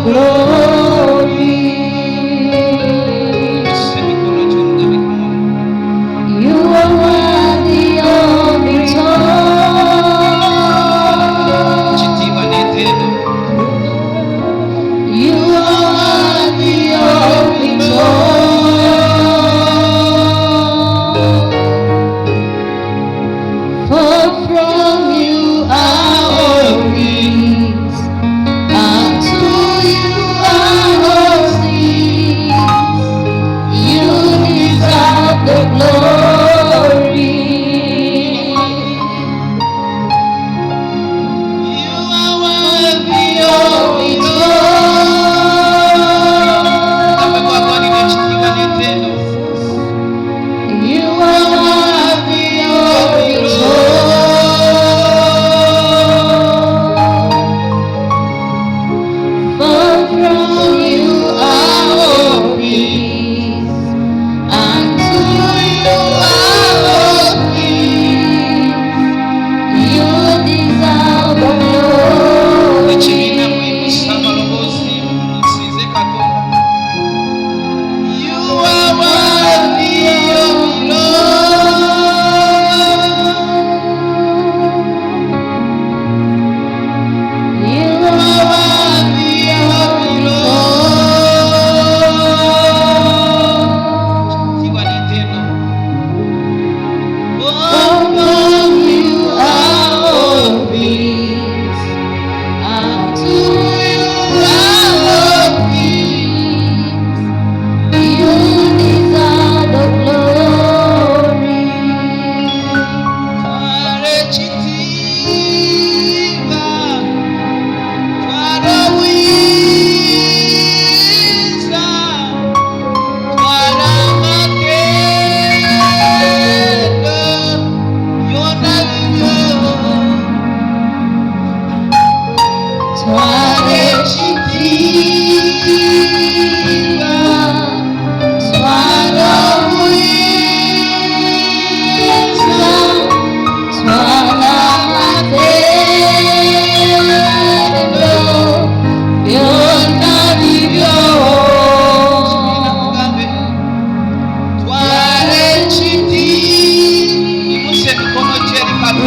glory. You are worthy of it all. You are worthy of it all. For from you are all things, and to you are all things. You deserve the glory. You are worthy of it all. You are worthy of it all. For from you are all things, and to you are all things. You deserve the glory. You are worthy of it all. You are worthy of it all. From you are all things, and to you are all things. You deserve the glory.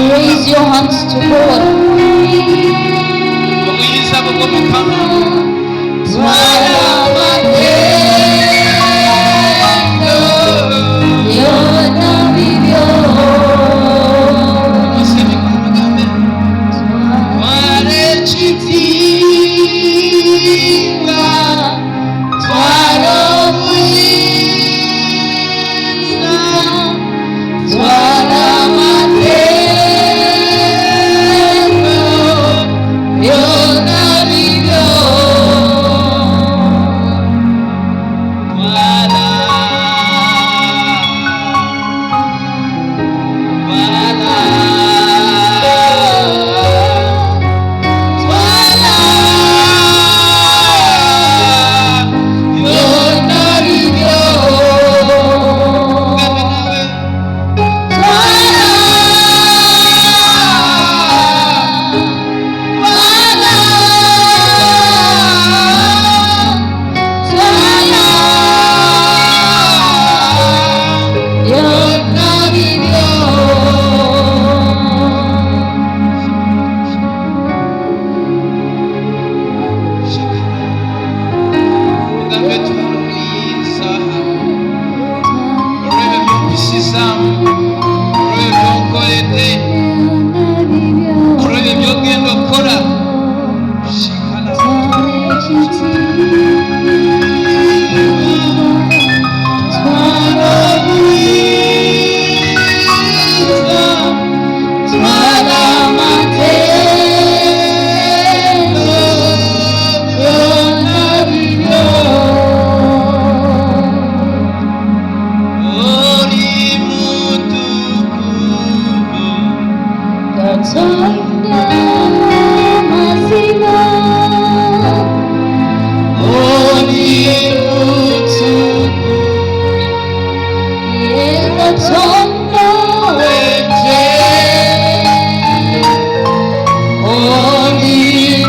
Raise your hands to God. Only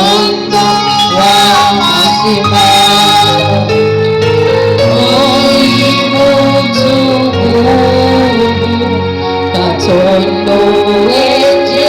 Katondo wa mazima, oli mutukufu, Katondo weje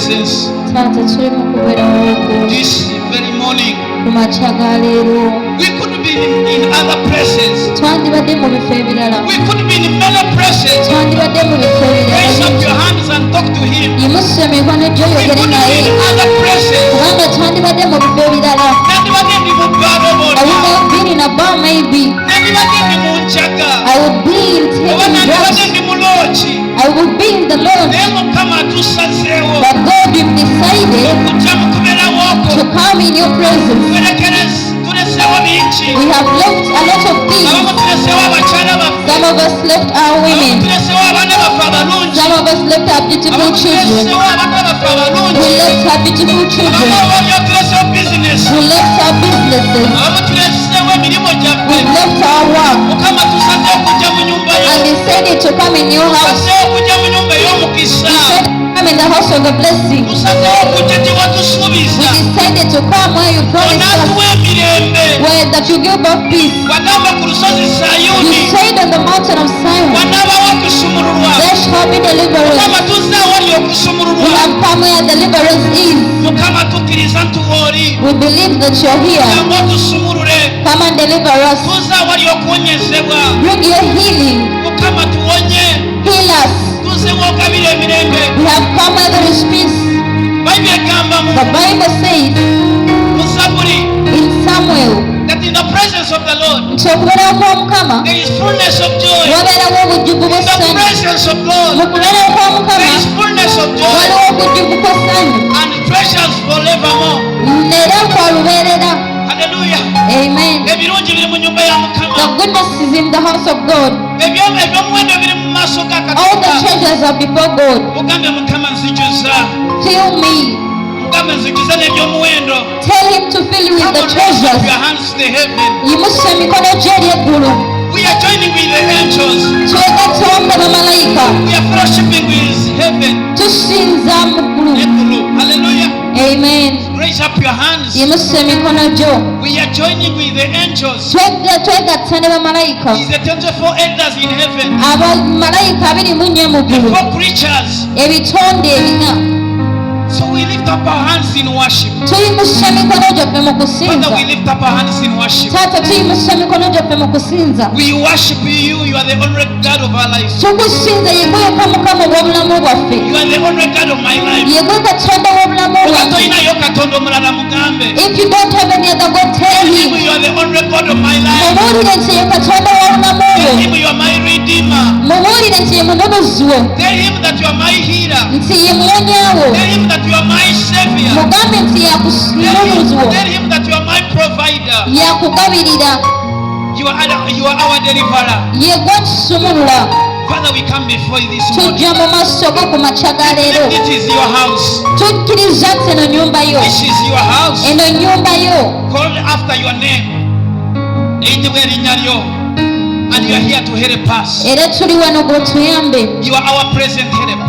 presence taata tuli mu kubeera woko this very morning. ku makya ga leero. We could be in other places. Twandibadde mu bifo ebirala. We could be in many places. Twandibadde mu bifo Raise up your ebirala. hands and talk to him. yimusa emikono gyo We oyogere could be naye. in other places. Kubanga twandibadde mu bifo ebirala. Nandibadde ndi mu bbalo I would bonna. have been in a bar maybe. Nandibadde ndi mu njaga. I would be in Oba taking nandibadde drugs. ndi mu looki. I would be in the Lord. Naye Mukama tusazeewo But God, you've decided okujja mu kubeera wooko. to come in your presence. Tuleseewo bingi. We have left a lot of things. Abamu tuleseewo abakyala baffe. Some of us left our Abamu women. tuleseewo abaana baffe abalungi. Some of us left our beautiful Abamu children. tuleseewo abaana baffe abalungi. We left our beautiful Abamu children. obaolyo tuleseewo bizinesi. We left our businesses. Abamu tuleseewo emirimu gyaffe. We left our work. Mukama tusazeewo okujja mu nyumba yo. And decided to come in your house. Tusazeewo okujja mu nyumba ey'omukisa. We said come in the house of a blessing. Tusazeewo okujja gye We watusuubiza. decided to come where you promised us. Onaatuwa emirembe. Where that you give us peace. Wagamba ku lusozi You Sayuuni. said on the mountain of Zion, Wanaabawo okusumululwa. there shall be deliverance. Mukama tuzze awali We okusumululwa. have come where deliverance is. Mukama tukkiriza ntuwooli. We believe that you're here. Jangu otusumulule. Come and deliver us. Tuzze awali okuwonyezebwa. Bring your healing. Mukama tuwonye. Heal us. Tuzze wogabira emirembe. We have come where there is peace. Bayibuli egamba mu The Bible says Zabuli in Samuel, that in the presence of the Lord nti okubeerawo kw'Omukama there is fullness of joy. wabeerawo obujjuvu In the bw'essanyu. presence of God Mu kubeerawo kw'Omukama there is fullness of joy waliwo obujjuvu bw'essanyu and treasures forevermore. era kwa lubeerera. Hallelujah. Amen. Ebirungi biri mu nyumba ya The Mukama. goodness is in the house of God. Ebyomuwendo biri mu maaso ga All the Katonda. treasures are before God. Mugambe Mukama nzijuza. Fill me. Mugambe nzijuza n'ebyomuwendo. Tell him to fill you with Come the on, raise up treasures. your hands to heaven. yimusa emikono gye eri eggulu. We are joining with the angels. Twegatta wamu bamalayika. We are fellowshipping with heaven. Tusinza mu ggulu. Ekulu. Hallelujah. Amen. Raise up your hands. yimusa emikono gyo. We are joining with the angels. Twegatta ne bamalayika. Is the 24 elders in heaven. Abamalayika 24 mu The ggulu. 4 creatures. Ebitonde ebina. So we lift up our hands in worship. tuyimusa emikono gyaffe mu Father, kusinza. we lift up our hands in worship. taata tuyimusa emikono gyaffe mu kusinza. We worship you. You are the only God of our lives. tukusinza yegwe yokka mukama obw'obulamu bwaffe. You are the only God of my life. yegwe katonda w'obulamu Oba bwaffe. toyinayo katonda omulala mugambe. If you don't have any other God, tell Him him. you are the only God of my life. mubuulire nti ye katonda w'obulamu Tell bwo. him you are my redeemer. mubuulire nti ye mununuzi wo. Tell him that you are my healer. nti ye muwonyaawo. Tell him that you are my savior. mugambe nti mununuzi wo. Tell him that you are my provider. yakugabirira. You are our deliverer. ye gwe tusumulula. Father, we come before you this morning. tujja mu maaso go ku makya ga leero. It is your house. tukkiriza nti eno nyumba yo. This is your house. eno nyumba yo. Called after your name. Eyitibwa erinnya lyo. And you are here to help us. era tuli wano gwetuyambe. You are our present help.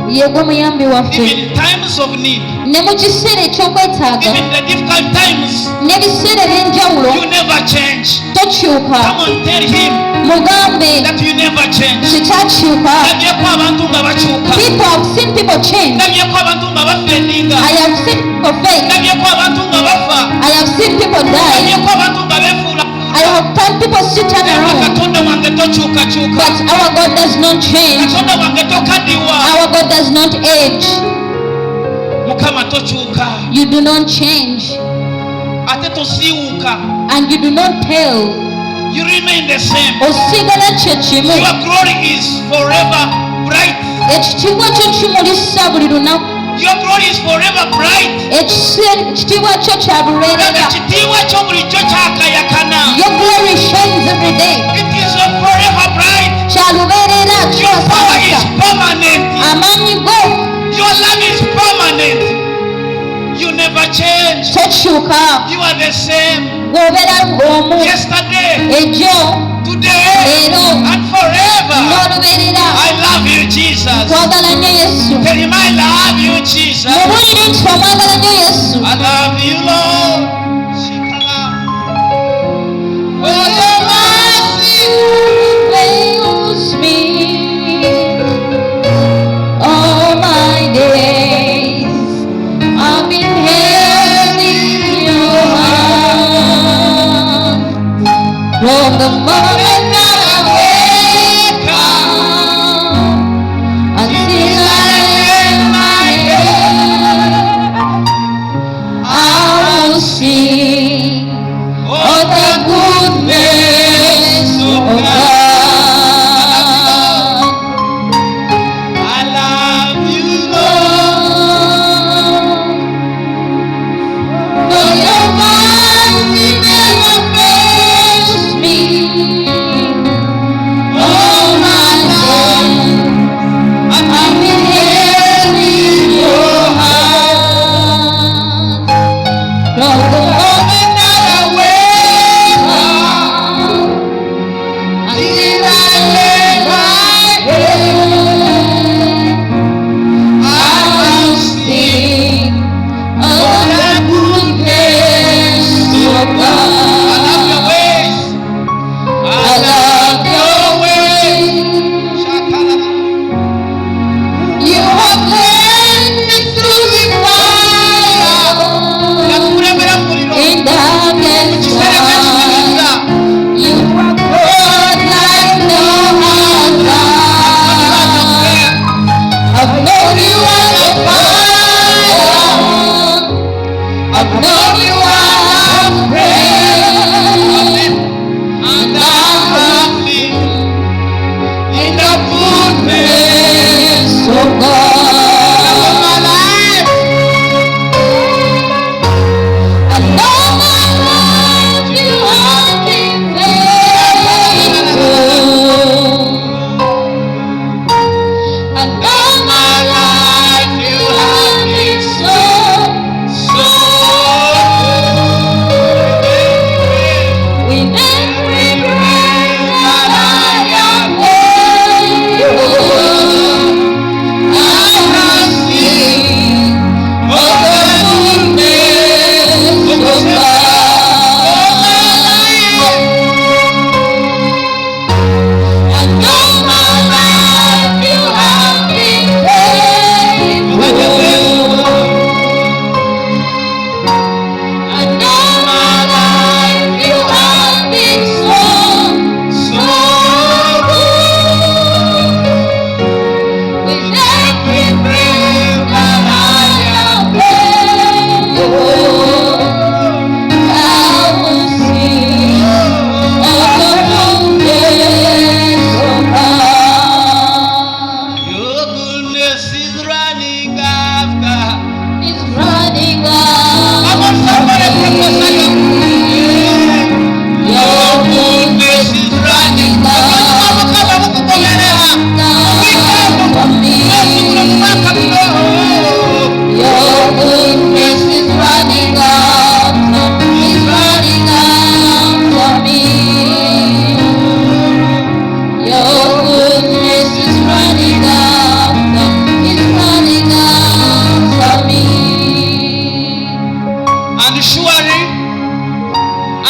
ye gwe muyambi waffe. Even in times of need. ne mu kiseera eky'okwetaaga. Even the difficult times. n'ebiseera eby'enjawulo. You never change. tokyuka. Come on, tell him mugambe that you never change. kitakyuka. Ndabyeko abantu nga bakyuka. people have seen people change. Ndabyeko abantu nga bafendinga. I have seen people fail. Ndabyeko abantu nga bafa. I have seen people die. Ndabyeko abantu nga befuula. I have found people sit Naye around. Katonda wange tokyukakyuka. But our God does not change. Katonda wange tokaddiwa. Our God does not age. Mukama tokyuka. You do not change. Ate tosiiwuuka. And you do not pale. You remain the same. osigala kye kimu. Your glory is forever bright. ekitiibwa kyo kimulisa buli lunaku. Your glory is forever bright. ekitiibwa kyo kya lubeerera. Ekitiibwa kyo bulijjo kyakayakana. Your glory shines every day. It is forever bright. kya lubeerera Your power is kiwasawasa. permanent. amaanyi go Your love is permanent. You never change. tokyuka. You are the same. gwobeera omu. Yesterday, ejjo today, leero and forever. n'olubeerera. I love you, Jesus. twagala nnyo yesu. Tell him I love you, Jesus. mubulire nti omwagala nnyo yesu. I love you, Lord. Shikama. For your mercy. fails me all my days.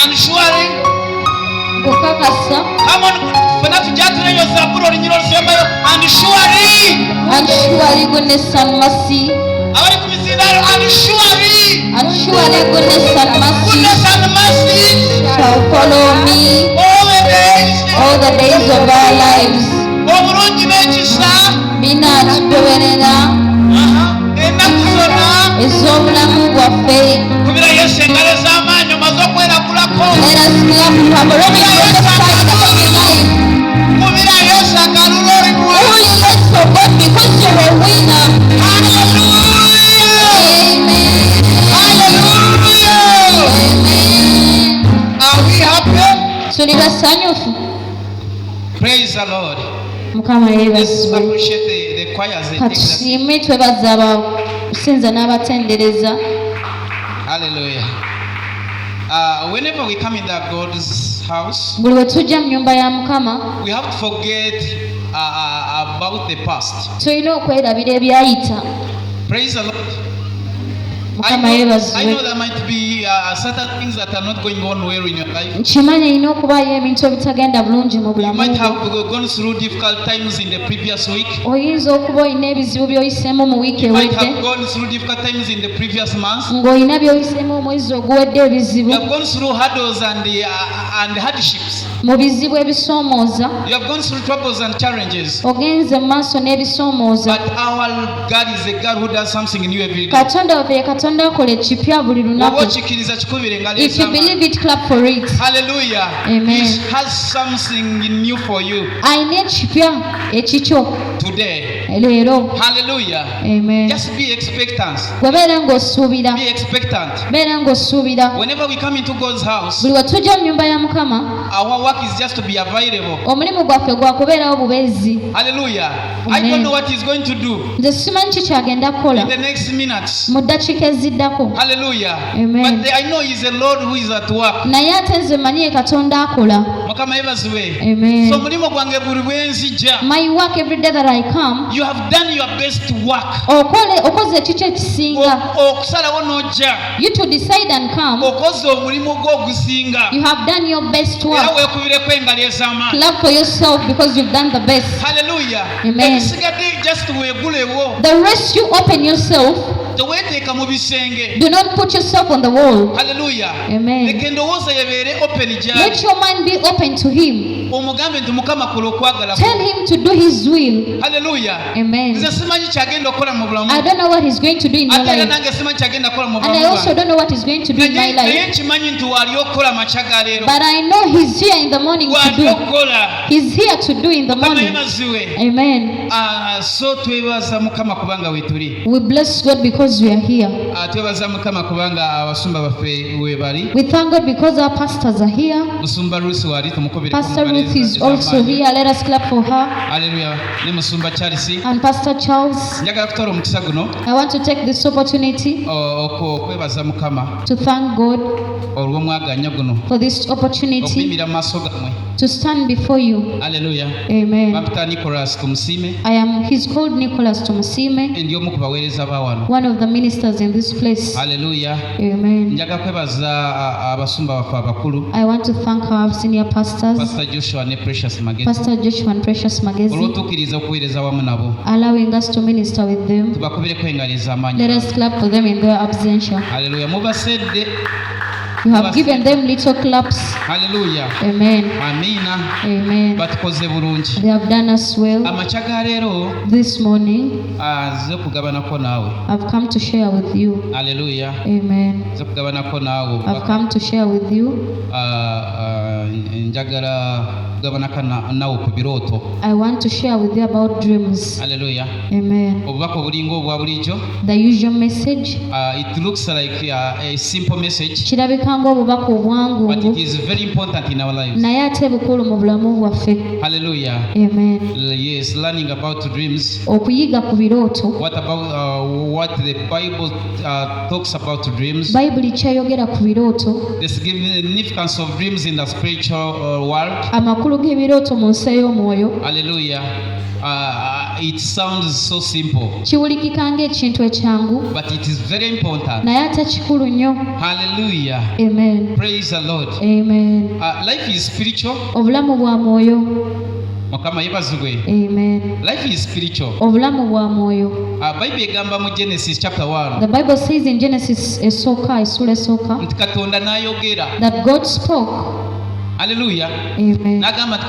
and surely okakasa come on fena tujatuleyo zaburo linyiro lusembayo and surely goodness and mercy abali ku mizindalo and surely goodness and mercy shall follow me all the days of our lives. obulungi n'ekisa Bina tugoberera ennaku zonna ez'obulamu bwaffe. kubira yesu engalo ez'amaanyi omaze okweragulako Let us clap to have already prophesied about your life. kubira yesu akalula olimuwa Only let's for God because you're a winner. Are we happy? Tuli basanyufu. Praise the Lord. Mukama Let's yeebazibwe. appreciate the choirs and take that. Katusiime twebaza abasinza n'abatendereza. Hallelujah. Whenever we come in that God's house, Buli we tujja mu nnyumba ya Mukama we have to forget about the past. tulina okwerabira ebyayita. Praise the Lord. Mukama I yeebazibwe. know there might be certain things that are not going on well in your life. Nkimanyi erina okubaayo ebintu ebitagenda bulungi mu You bulamu might bwo. have gone through difficult times in the previous week. Oyinza okuba olina ebizibu by'oyiseemu mu wiiki You might ewedde, have gone through difficult times in the previous month. ng'olina by'oyiseemu omwezi oguwedde ebizibu, You have gone through hurdles and hardships. mu bizibu ebisoomooza, You have gone through troubles and challenges. ogenze mu maaso n'ebisoomooza. But our God is a God who does something new every day. Katonda waffe ye Katonda akola ekipya buli Oba lunaku. okikkiriza kikubire engalo If you ez'amaanyi. believe it, clap for it. Hallelujah. Amen. He has something new for you Alina ekipya ekikyo today. leero. Hallelujah. Amen. Just be expectant. Gwe beera ng'osuubira, Be expectant. beera ng'osuubira. Whenever we come into God's house, Buli we tujja mu nnyumba ya Mukama, our work is just to be available. omulimu gwaffe gwa kubeerawo bubeezi. Hallelujah. I Amen. don't know what he's going to do Nze simanyi ki kyagenda kukola in the next minutes. mu ddakiika eziddako, Hallelujah. Amen. But I know he's a Lord who is at work. naye ate nze manyi ye Katonda akola. Mukama yeebazibwe. Amen. So omulimu gwange buli bwe nzija, My work every day that I come, you have done your best work. okoze ekikyo ekisinga. Okusalawo n'ojja, You to decide and come, okoze omulimu gwo ogusinga. you have done your best Era work. weekubireko engalo ez'amaanyi. Clap for yourself because you've done the best. Hallelujah. Amen. Ebisigadde just weegulewo. The rest you open yourself, Teweeteeka mu bisenge. do not put yourself on the wall. Hallelujah. Amen. Leka endowooza yebeere open gy'ali. Let your mind be open to Him. Omugambe nti Mukama kola okwagala. Tell Him to do His will. Hallelujah. Amen. Nze simanyi kyagenda okukola mu bulamu. I don't know what He's going to do in your Ate era life. nange simanyi kyagenda kukola mu And I bulamu also bwange. don't know what He's going to do in my Naye life. nkimanyi nti waali okukola makya ga leero. But I know He's here in the morning to Waali do. okukola. He's here to do in the Mukama morning. yeebaziwe. Amen. So twebaza Mukama kubanga weetuli. We bless God because we are here. Twebaza Mukama kubanga abasumba baffe we bali. We thank God because our pastors are here. Musumba Ruth wali tumukubire Pastor Ruth is also here. Let us clap for her. Hallelujah. Ne Musumba Charles. And Pastor Charles. Njagala kutwala omukisa guno I want to take this opportunity okwebaza Mukama to thank God olw'omwaganya guno for this opportunity okuyimira mu maaso gammwe. to stand before you. Hallelujah. Amen. Bampita Nicholas tumusiime. He's called Nicholas Tomasime, Ndi omu ku baweereza ba wano. one of the ministers in this place. Hallelujah. Amen. Njagala kwebaza abasumba baffe abakulu I want to thank our senior pastors, Pastor Joshua ne Precious Magezi Pastor Joshua and Precious Magezi, olw'otukkiriza okuweereza wamu nabo. allowing us to minister with them. Tubakubireko engalo ez'amaanyi. Let us clap for them in their absentia. Hallelujah. Mubasedde. You have given them little claps. Hallelujah. Amen. Amiina. Amen. Batukoze bulungi. They have done us well. Amakya ga leero This morning, nze kugabanako naawe. I've come to share with you. Hallelujah. Amen. Nze kugabanako naawe. I've come to share with you. Njagala kugabanako naawe ku birooto. I want to share with you about dreams. Hallelujah. Amen. Obubaka obulinga obwa bulijjo. The usual message. It looks like a simple message, Kirabika ng'obubaka but it obwangu is very important in our lives. naye ate bukulu mu bulamu bwaffe. Hallelujah. Amen. Yes, learning about dreams. Okuyiga ku birooto. What about what the Bible talks about dreams? Bayibuli kyayogera ku birooto. The significance of dreams in the spiritual world. Amakulu g'ebirooto mu nsi ey'omwoyo. Hallelujah. It sounds so simple, kiwulikika ng'ekintu ekyangu but it is very important. naye ate kikulu nnyo. Hallelujah. Amen. Praise the Lord. Amen. Life is spiritual. Obulamu bwa mwoyo. Mukama yebazibwe. Amen. Life is spiritual. Obulamu bwa mwoyo. Bible egamba mu Genesis chapter 1 The Bible says in Genesis essula esooka nti Katonda n'ayogera. that God spoke. Hallelujah. Amen. N'agamba nti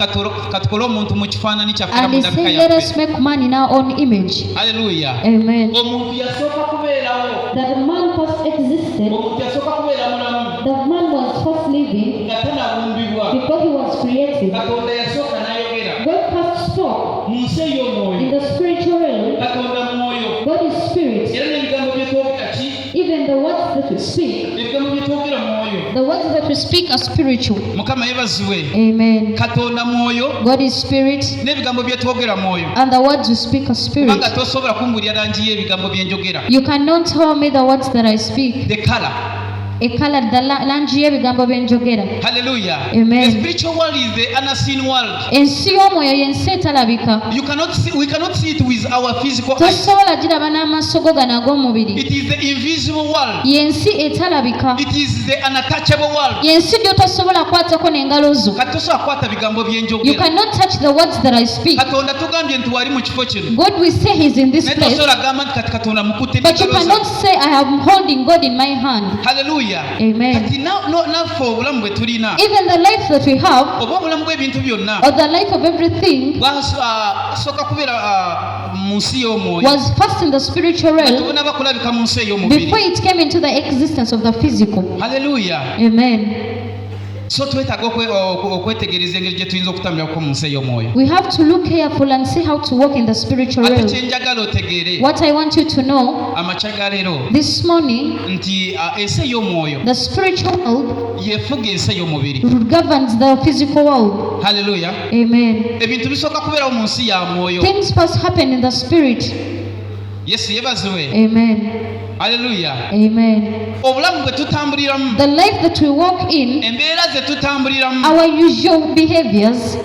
katukole omuntu mu kifaananyi kyaffe era And mu he ndabika said, let us yaffe. make man in our own image. Hallelujah. Amen. Omuntu yasooka kubeerawo. That man first existed, Omuntu yasooka kubeera mulamu that man was first living nga tanabumbibwa. before he was created. Katonda yasooka n'ayogera. God first spoke Mu nsi in ey'omwoyo. the spiritual realm. Katonda mwoyo. God is spirit. Era n'ebigambo bye twogera ki? Even the words that we speak, Ebigambo bye twogera mwoyo. the words that we speak are spiritual. Mukama yebaziwe. Amen. Katonda mwoyo. God is spirit, N'ebigambo bye twogera mwoyo. and the words we speak are spirit. Kubanga tosobola kumbulira langi y'ebigambo bye njogera. You cannot tell me the words that I speak. The color. Langi y'ebigambo bye njogera. Hallelujah. Amen. The spiritual world is the unseen world. Ensi y'omwoyo y'ensi etalabika. We cannot see it with our physical eyes. Tosobola giraba n'amaaso go gano ag'omubiri. It is the invisible world. Y'ensi etalabika. It is the untouchable world. Y'ensi gy'otosobola kwatako n'engalo zo. Kati tosobola kukwata bigambo bye You njogera. cannot touch the words that I speak. Katonda tugambye nti wali mu kifo kino. God will say he's in this Naye place, tosobola gamba nti kati Katonda mukutte but you n'engalo cannot ze. say I am holding God in my hand. Hallelujah. Amen. Kati naffe obulamu bwe tulina Even the life that we have, oba obulamu bw'ebintu byonna or the life of everything, bwasooka kubeera mu nsi y'omwoyo. was first in the spiritual realm Tubona bakulabika mu nsi ey'omubiri. before it came into the existence of the physical. Hallelujah. Amen. So twetaaga okwetegereza engeri gye tuyinza okutambulako mu nsi ey'omwoyo. We have to look careful and see how to walk in the spiritual Ate realm. kye njagala otegeere What I want you to know amakya ga leero this morning, nti ensi ey'omwoyo the spiritual world yefuga ensi ey'omubiri. governs the physical world. Hallelujah. Amen. Ebintu bisooka kubeerawo mu nsi ya mwoyo. Things first happen in the spirit. Yesu yebaziwe. Amen. Hallelujah. Amen. Obulamu bwe tutambuliramu, The life that we walk in, embeera ze tutambuliramu, our usual behaviors,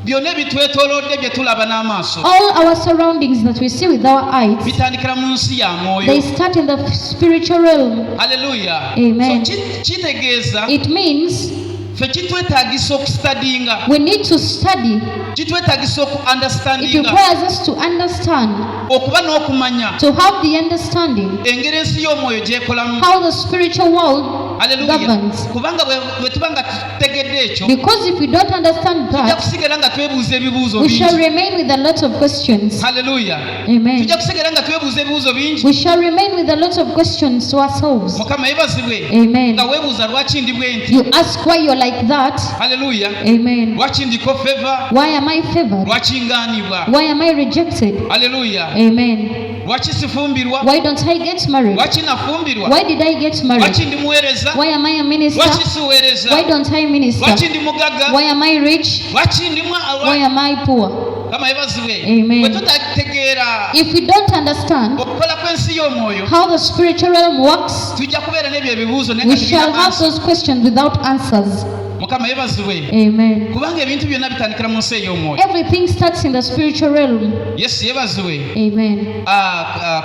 byonna ebitwetoolodde bye tulaba n'amaaso all our surroundings that we see with our eyes, bitandikira mu nsi ya mwoyo. they start in the spiritual realm. Hallelujah. Amen. So kitegeeza It means ffe kitwetaagisa okustadinga, we need to study. kitwetaagisa It okuunderstandinga, requires us to understand, okuba n'okumanya to have the understanding engeri ensi y'omwoyo gy'ekolamu. how the spiritual world Hallelujah. governs. Kubanga bwe tuba nga tutegedde ekyo, Because if we don't understand tujja that, kusigala nga twebuuza ebibuuzo we shall bingi. remain with a lot of questions. Hallelujah. Amen. Tujja kusigala nga twebuuza ebibuuzo bingi. We shall remain with a lot of questions to ourselves. Mukama yebazibwe Amen. nga weebuuza lwaki ndi bwe nti. You ask why you're like that. Hallelujah. Amen. Lwaki ndiko favor, Why am I favored? lwaki ngaanibwa. Why am I rejected? Hallelujah. Amen. Lwaki sifumbirwa, Why don't I get married? lwaki nafumbirwa, Why did I get married? lwaki ndi muweereza, Why am I a minister? lwaki siweereza, Why don't I minister? lwaki ndi mugagga, Why am I rich? lwaki ndi Why am I poor? Kama yebazibwe. Amen. Bwe tutategeera If we don't understand okukola kw'ensi y'omwoyo, how the spiritual realm works, tujja kubeera n'ebyo ebibuuzo naye we nga shall tubirina have answer. those questions without answers. Mukama yebazibwe. Amen. Kubanga ebintu byonna bitandikira mu nsi ey'omwoyo. Everything starts in the spiritual realm. Yesu yebazibwe. Amen.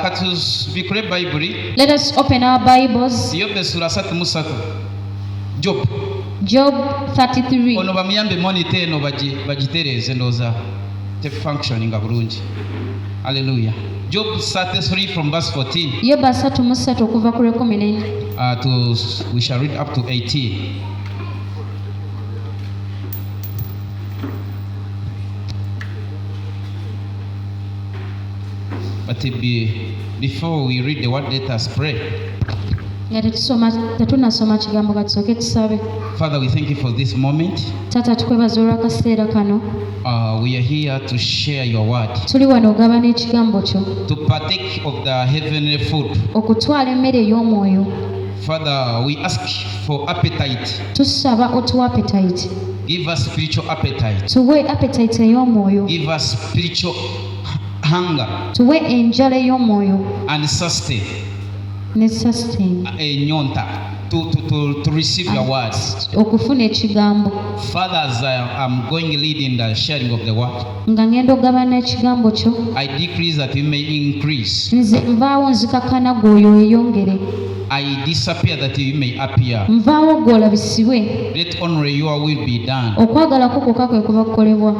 Katubikule bayibuli Let us open our Bibles. Yobu essula 33. Job. Job 33. Ono bamuyambe monitor eno bagitereeze ndowooza tefunctioninga bulungi. Hallelujah. Job 33 from verse 14 Yobu 33 okuva ku 14. we shall read up to 18. But before we read the word, let us pray. Nga tetunasoma kigambo katusooke tusabe. Father, we thank you for this moment. Taata tukwebaza olw'akaseera kano. We are here to share your word, Tuli wano ogabana ekigambo kyo, to partake of the heavenly food. okutwala emmere ey'omwoyo. Father, we ask for appetite. Tusaba otuwa appetite. Give us spiritual appetite. Tuwe appetite ey'omwoyo. Give us spiritual hunger Tuwe enjala ey'omwoyo and sustain ne sustain. enyonta. to receive your word. okufuna ekigambo. Father, as I'm going lead in the sharing of the word, Nga ngenda ogabana ekigambo kyo, I decrease that you may increase. nze nvaawo nzikakkana gw'oyo weeyongere. I disappear that you may appear. Nvaawo gw'olabisibwe. Let only your will be done. Okwagala kwo kwokka kwe kuba kukolebwa.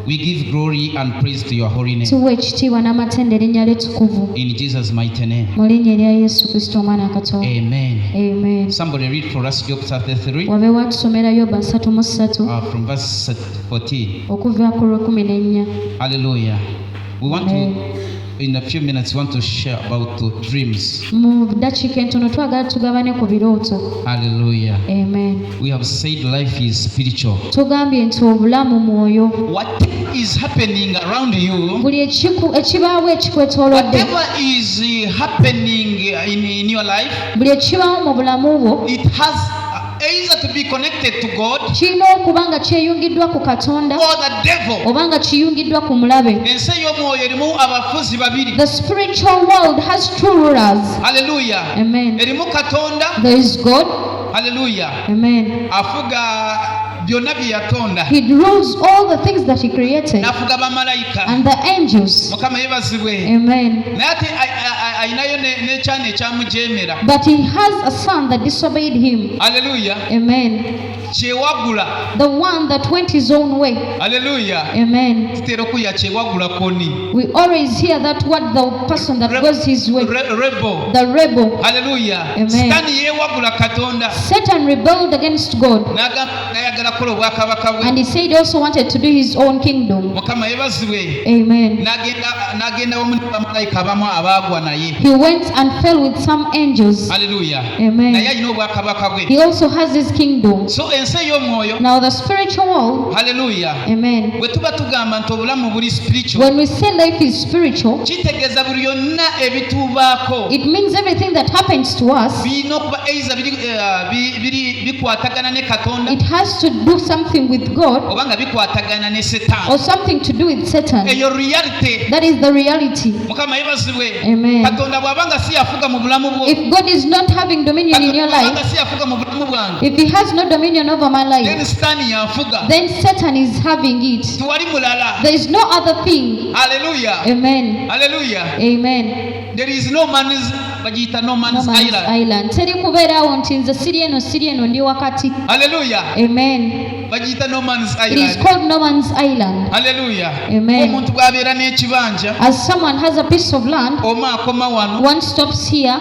We give glory and praise to your holy name. Tuwa ekitiibwa n'amatenda erinnya ly'ettukuvu. In Jesus' mighty name. Mu linnya erya Yesu Kristo omwana wa Katonda. Amen. Amen. Somebody read for us Job 33 Wabeewo atusomera Yobu 33 from verse 14. okuva ku 14. Hallelujah. We want Amen. to, in a few minutes, want to share about dreams. Mu ddakiika entono twagala tugabane ku birooto. Hallelujah. Amen. We have said life is spiritual. Tugambye nti obulamu mwoyo. What is happening around you, Buli ekibaawo ekikwetoolodde, whatever is happening in your life, buli ekibaawo mu bulamu bwo it has either to be connected to God kirina okuba nga kyeyungiddwa ku Katonda or the devil. oba nga kiyungiddwa ku mulabe. Ensi ey'omwoyo erimu abafuzi babiri. The spiritual world has two rulers. Hallelujah. Amen. Erimu Katonda. There is God. Hallelujah. Amen. Afuga byonna bye yatonda. He rules all the things that he created N'afuga bamalayika. and the angels. Mukama yeebazibwe. Amen. Naye ate ayinayo n'ekyana ekyamujeemera. But he has a son that disobeyed him. Hallelujah. Amen. Kyewagula. The one that went his own way. Hallelujah. Amen. Tutera okuya kyewagula koni. We always hear that what the person that goes his way. Rebel. The rebel. Hallelujah. Amen. Sitaani yeewagula Katonda. Satan rebelled against God. N'ayagala kukola obwakabaka bwe. And he said he also wanted to do his own kingdom. Mukama yeebazibwe. Amen. N'agenda wamu n'abamalayika abamu abaagwa naye. He went and fell with some angels. Hallelujah. Amen. Naye alina obwakabaka bwe. He also has his kingdom. So ensi ey'omwoyo. Now the spiritual world. Hallelujah. Amen. Bwe tuba tugamba nti obulamu buli spiritual, When we say life is spiritual, kitegeeza buli byonna ebituubaako it means everything that happens to us, birina okuba eiza bikwatagana ne Katonda it has to do something with God oba nga bikwatagana ne Setaani. or something to do with Satan. Eyo reality. That is the reality. Mukama yeebazibwe. Amen. Katonda bw'abanga si yafuga mu bulamu bwo, If God is not having dominion in your bw'abanga life, si yafuga mu bulamu bwange, if he has no dominion over my then life, Setaani yafuga. then Satan is having it. Tewali mulala. There is no other thing. Hallelujah. Amen. Hallelujah. Amen. There is no man's, bagiyita no No man's man's island. island. Teri kubeerawo nti nze siri eno ndi wakati. Hallelujah. Amen. Bagiyita no man's It is island. called no man's island. Hallelujah. Amen. Omuntu bw'abeera n'ekibanja, As someone has a piece of land, omu akoma wano, one stops here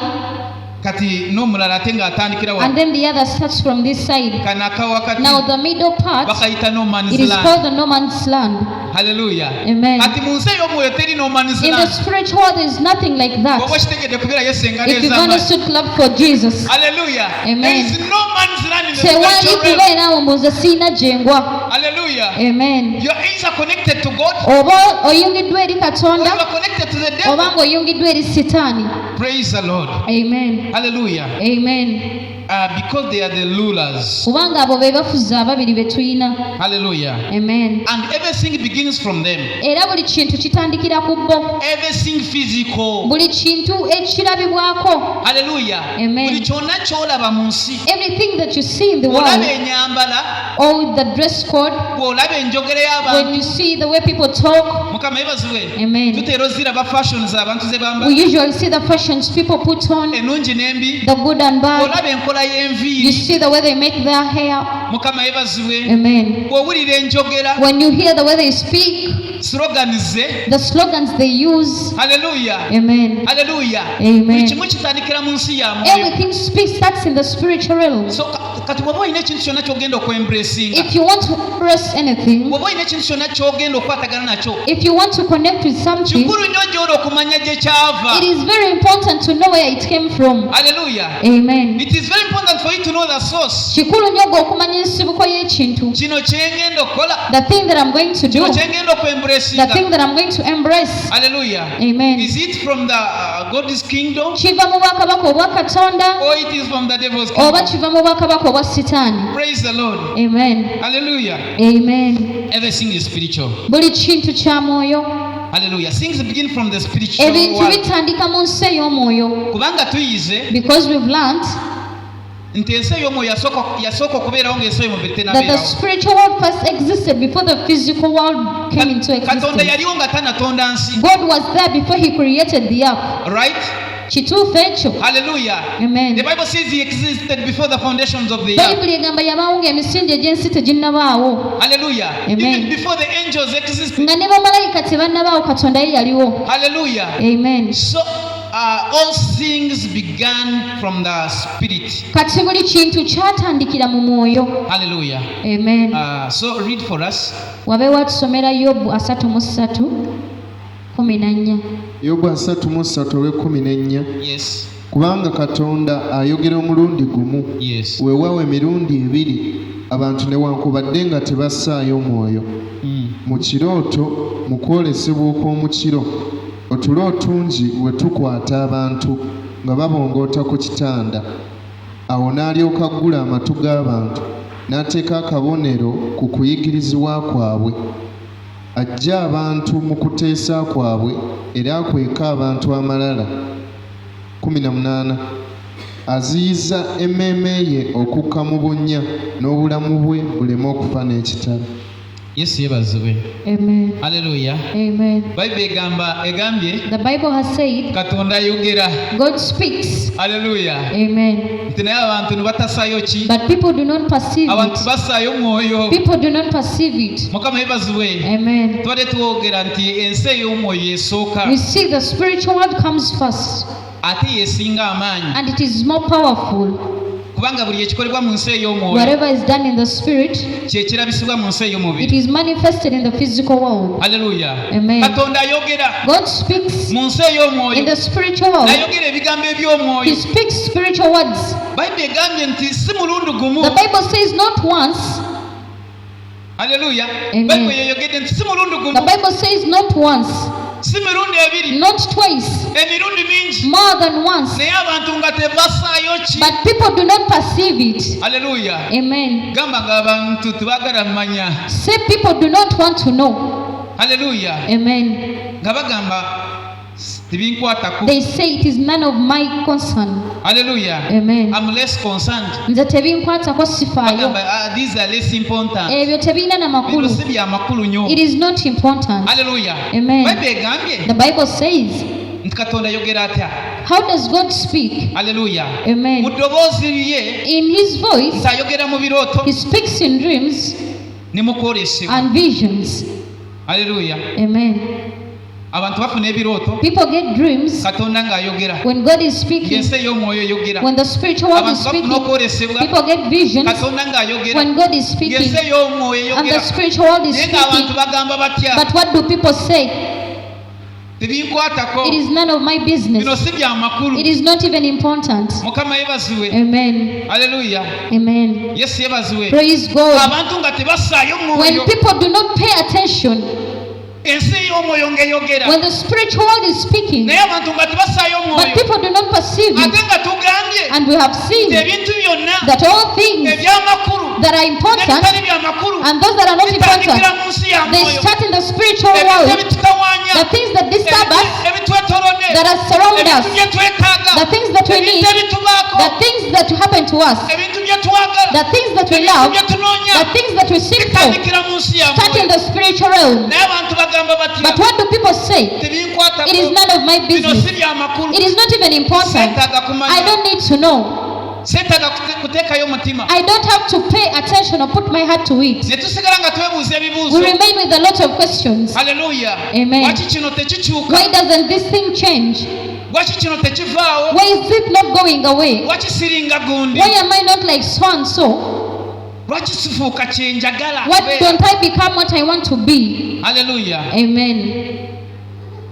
kati n'omulala ate ng'atandikira and wano. then the other starts from this side. Kano akawakati Now the middle part, bakayita no man's it is land. called the no man's land. Hallelujah. Amen. Kati mu nsi ey'omwoyo teri no man's In the land. spiritual world, there is nothing like Bw'oba that. kitegedde kubeera Yesu engalo If you've ez'amaanyi. understood, clap for Jesus. Hallelujah. Amen. There is no man's land in the Tewali spiritual realm. kubeerawo mbu nze siina gyengwa. Hallelujah. Amen. You are either connected to God Oba oyungiddwa eri or you Katonda are connected to the devil. oba ng'oyungiddwa eri Sitaani. Praise the Lord. Amen. Hallelujah. Amen. Because they are the rulers. Kubanga abo be bafuzi ababiri be tulina. Hallelujah. Amen. And everything begins from them. Era buli kintu kitandikira ku bo. Everything physical. Buli kintu ekirabibwako. Hallelujah. Amen. Buli kyonna ky'olaba mu nsi. Everything that you see in the Bw'olaba world, enyambala, or the dress code, bw'olaba enjogera when y'abantu. you see the way people talk, Mukama yeebazibwe. Amen. Tuteera oziraba fashions abantu ze we bambala. usually see the fashions people put on, Ennungi n'embi. the good and bad. Bw'olaba enkola You y'enviiri. see the way they make their hair. Mukama yeebazibwe. Amen. Bw'owulira enjogera, When you hear the way they speak, slogans ze. the slogans they use. Hallelujah. Amen. Hallelujah. Amen. Buli kimu kitandikira mu nsi ya mwoyo. Everything starts in the spiritual realm. So kati bw'oba olina ekintu kyonna ky'ogenda okwembracinga, If you want to express anything, bw'oba olina ekintu kyonna ky'ogenda okwatagana nakyo, if you want to connect with something, kikulu nnyo gy'oli okumanya gye kyava. it is very important to know where it came from. Hallelujah. Amen. It is very important for you to know the source. Kikulu nnyo gwe okumanya ensibuko y'ekintu. Kino kye ngenda okukola, The thing that I'm going to do, kino kye ngenda the okwembracinga. thing that I'm going to embrace. Hallelujah. Amen. Is it from the God's kingdom Kiva mu bwakabaka obwa Katonda or it is from the devil's oba kingdom? kiva mu bwakabaka obwa Sitaani. Praise the Lord. Amen. Hallelujah. Amen. Everything is spiritual. Buli kintu kya mwoyo. Hallelujah. Things begin from the spiritual Ebintu world. bitandika mu nsi ey'omwoyo. Kubanga tuyize Because we've learned nti ensi ey'omwoyo yasooka okubeerawo ng'ensi ey'omubiri That the tenabeerawo. spiritual world first existed before the physical world came into Katonda existence. yaliwo nga tanatonda nsi. God was there before he created the earth. Right? Kituufu ekyo. Hallelujah. Amen. The Bible says he existed before the foundations of the earth. Bayibuli egamba yabaawo ng'emisingi egy'ensi teginnabaawo. Hallelujah. Amen. Even before the angels existed. Nga ne bamalayika tebannabaawo Katonda ye yaliwo. Hallelujah. Amen. So all things began from the spirit. Kati buli kintu kyatandikira mu mwoyo. Hallelujah. Amen. So read for us. Wabeewo atusomera Yobu 33:14. Yobu 33:14. Yes. Kubanga Katonda ayogera omulundi gumu, Yes. weewaawo emirundi ebiri abantu newankubadde nga tebassaayo mwoyo. Mu kirooto, mu kwolesebwa okw'omukiro, otulo otungi we tukwata abantu nga babongoota ku kitanda. Awo n'alyoka aggula amatu g'abantu n'ateeka akabonero ku kuyigirizibwa kwabwe. Ajja abantu mu kuteesa kwabwe era akweka abantu amalala. 18. Aziyiza emmeeme ye okukka mu bunnya n'obulamu bwe buleme okufa n'ekitala. Yesu yebazibwe. Amen. Hallelujah. Amen. Bayibuli egambye The Bible has said Katonda ayogera. God speaks. Hallelujah. Amen. Nti naye abantu ne batasaayo ki? But people do not perceive Abantu it. basaayo mwoyo. People do not perceive it. Mukama yebazibwe. Amen. Tubadde twogera nti ensi ey'omwoyo esooka We see the spiritual world comes first ate yeesinga amaanyi. and it is more powerful. Kubanga buli ekikolebwa mu nsi ey'omwoyo Whatever is done in the spirit, kye kirabisibwa mu nsi it ey'omubiri. is manifested in the physical world. Hallelujah. Amen. Katonda ayogera God speaks mu nsi in ey'omwoyo. the spiritual world. Ayogera ebigambo He eby'omwoyo. speaks spiritual words. Bayibuli egambye nti si mulundi gumu. The Bible says not once. Hallelujah. Amen. Bayibuli yayogedde nti si mulundi The gumu. Bible says not once, Si mirundi ebiri. not twice, Emirundi mingi. more than once. Naye abantu nga tebasaayo ki? But people do not perceive it. Hallelujah. Amen. Gamba nga abantu tebaagala mmanya. Say people do not want to know. Hallelujah. Amen. Nga bagamba tebinkwatako. They say it is none of my concern. Hallelujah. Amen. I'm less concerned. Nze tebinkwatako sifaayo. Bagamba these are less important. Ebyo tebiina na Bino makulu. si bya makulu nnyo. It is not important. Hallelujah. Amen. Bayibuli egambye The Bible says, nti Katonda ayogera atya? how does God speak? Hallelujah. Mu Amen. ddoboozi lye In his voice, nti ayogera mu birooto he speaks in dreams ne mu kwolesebwa. and visions. Hallelujah. Amen. Abantu bafuna ebirooto People get dreams Katonda ng'ayogera. when God is speaking. Ng'ensi ey'omwoyo eyogera. When the spiritual world is Abantu bafuna speaking, okwolesebwa people get visions Katonda ng'ayogera. when God is speaking, Ng'ensi ey'omwoyo and the eyogera. spiritual world is Naye ng'abantu speaking. bagamba batya? But what do people say? Tebinkwatako. It is none of my Bino business. si bya makulu. It is not even important. Mukama yebaziwe. Amen. Hallelujah. Amen. Yesu yebaziwe. Praise God. Abantu nga tebasaayo When mwoyo. people do not pay attention, Ensi ey'omwoyo ng'eyogera. when the spiritual world is speaking, Naye abantu nga tebasaayo but mwoyo. people do not perceive Ate it, nga tugambye and we have seen ebintu byonna that all things eby'amakulu that are important n'ebitali bya makulu and those that are not bitandikira important, mu nsi ya they mwoyo. start in the spiritual Ebintu world. ebitutawaanya, The things that disturb us, ebitwetoolodde, that are surround ebintu us, bye twetaaga, the things that we ebintu need, ebitubaako, the things that happen to us, ebintu bye twagala, the things that we ebintu love, bye tunoonya, the things that we seek for, bitandikira mu nsi ya start in mwoyo. the spiritual realm. Naye abantu bagamba batya? But what do people say? Tebinkwatako. It is none of my Bino si business. bya makulu. It is not even important. Seetaaga kumanya. I don't need to know. Seetaaga kuteekayo mutima. I don't have to pay attention or put my heart to it. Ne tusigala nga twebuuza We ebibuuzo. remain with a lot of questions. Hallelujah. Amen. Lwaki kino tekikyuka? Why doesn't this thing change? Lwaki kino tekivaawo? Why is it not going away? Lwaki siringa gundi? Why am I not like so and so? Lwaki sifuuka kye njagala? Why don't I become what I want to be? Hallelujah. Amen.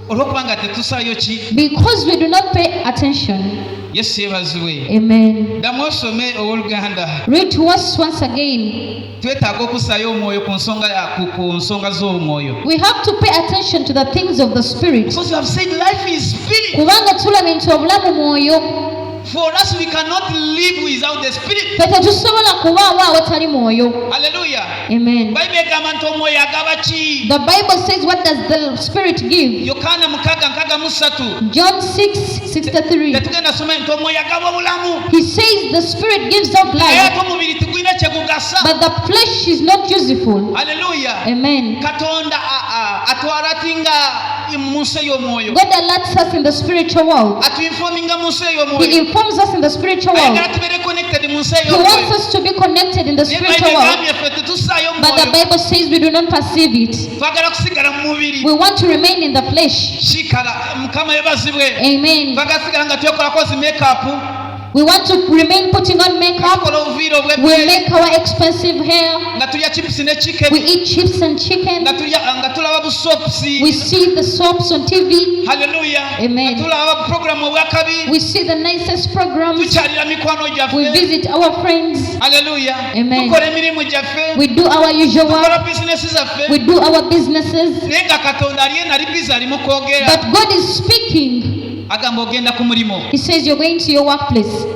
Olw'okubanga tetusaayo ki? Because we do not pay attention. Yesu yeebazibwe. Amen. Ddamu osome owooluganda. Read to us once again. Twetaaga okusaayo omwoyo ku nsonga z'omwoyo. We have to pay attention to the things of the Spirit. Because you have said life is spirit. Kubanga tulaba nti obulamu mwoyo. For us, we cannot live without the Spirit. Ffe tetusobola kubaawo awatali mwoyo. Hallelujah. Amen. Bayibuli egamba nti omwoyo agaba ki? The Bible says, what does the Spirit give? Yokaana 6:63. John 6:63. Tetugenda soma nti omwoyo agaba obulamu. He says the Spirit gives out Naye life, ate omubiri tegulina kye gugasa. but the flesh is not useful. Hallelujah. Amen. Katonda atwala atinga mu nsi ey'omwoyo. God alerts us in the spiritual world. Atuinfominga mu nsi He ey'omwoyo. informs us in the spiritual Ayagala world. tubeere connected mu nsi He wants ey'omwoyo. us to be connected in the Naye spiritual Bayibuli world, egambye ffe tetussaayo but the mwoyo. Bible says we do not perceive it. Twagala kusigala mu mubiri. We want to remain in the flesh. Kikala Mukama yebazibwe. Amen. Twagala kusigala nga twekolako zi make-up. We want to remain putting on makeup. Tukola obuviiri We obw'ebbeeyi. make our expensive hair. Nga tulya chips ne chicken. We eat chips and chicken. Nga tulaba busopusi. We see the soaps on TV. Hallelujah. Amen. Nga tulaba programu obwakabi. We see the nicest programs. Tukyalira mikwano We gyaffe. visit our friends. Hallelujah. Amen. Tukola emirimu gyaffe. We do our usual Tukola work. bizinesi zaffe. We do our businesses. Naye nga Katonda ali eno ali bizi ali mu kwogera. But God is speaking. Agamba ogenda ku mulimu. He says you're going to your workplace.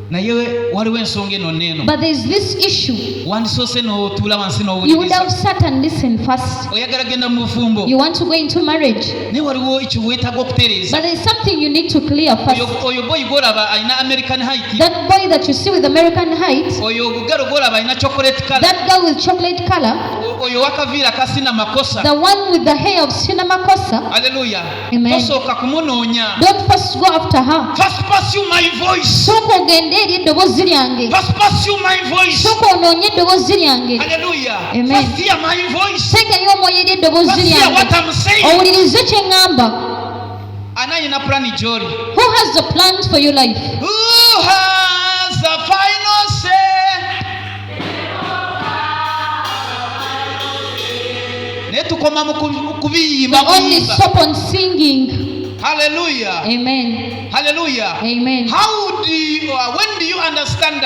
Naye waliwo ensonga eno n'eno. But there's this issue. Wandisoose n'otuula wansi You would n'owuliriza. have sat and listened first. Oyagala genda mu bufumbo. You want to go into marriage. Naye waliwo ekyo weetaaga okutereeza. But there's something you need to clear first. Oyo boyi gwolaba alina American height. That boy that you see with American height, Oyo ogugalo gwolaba alina chocolate color. that girl with chocolate color, Oyo wakaviira kasina makosa. the one with the hair of cinema kosa, Hallelujah. Amen. Tosooka kumunoonya. don't first go after her. First pursue my voice. Sooka ogende eri eddoboozi lyange. First pursue my voice. Sooka onoonye eddoboozi lyange. Hallelujah. Amen. First hear my voice. Teekayo omwoyo eri eddoboozi First hear what lyange. I'm saying. Owulirize kye ŋŋamba. Ani alina plan gy'oli? Who has the plans for your life? Who has the final say? Naye tukoma mu We kubiyimba only buyimba. stop on singing. Hallelujah. Amen. Hallelujah. Amen. How do you, when do you understand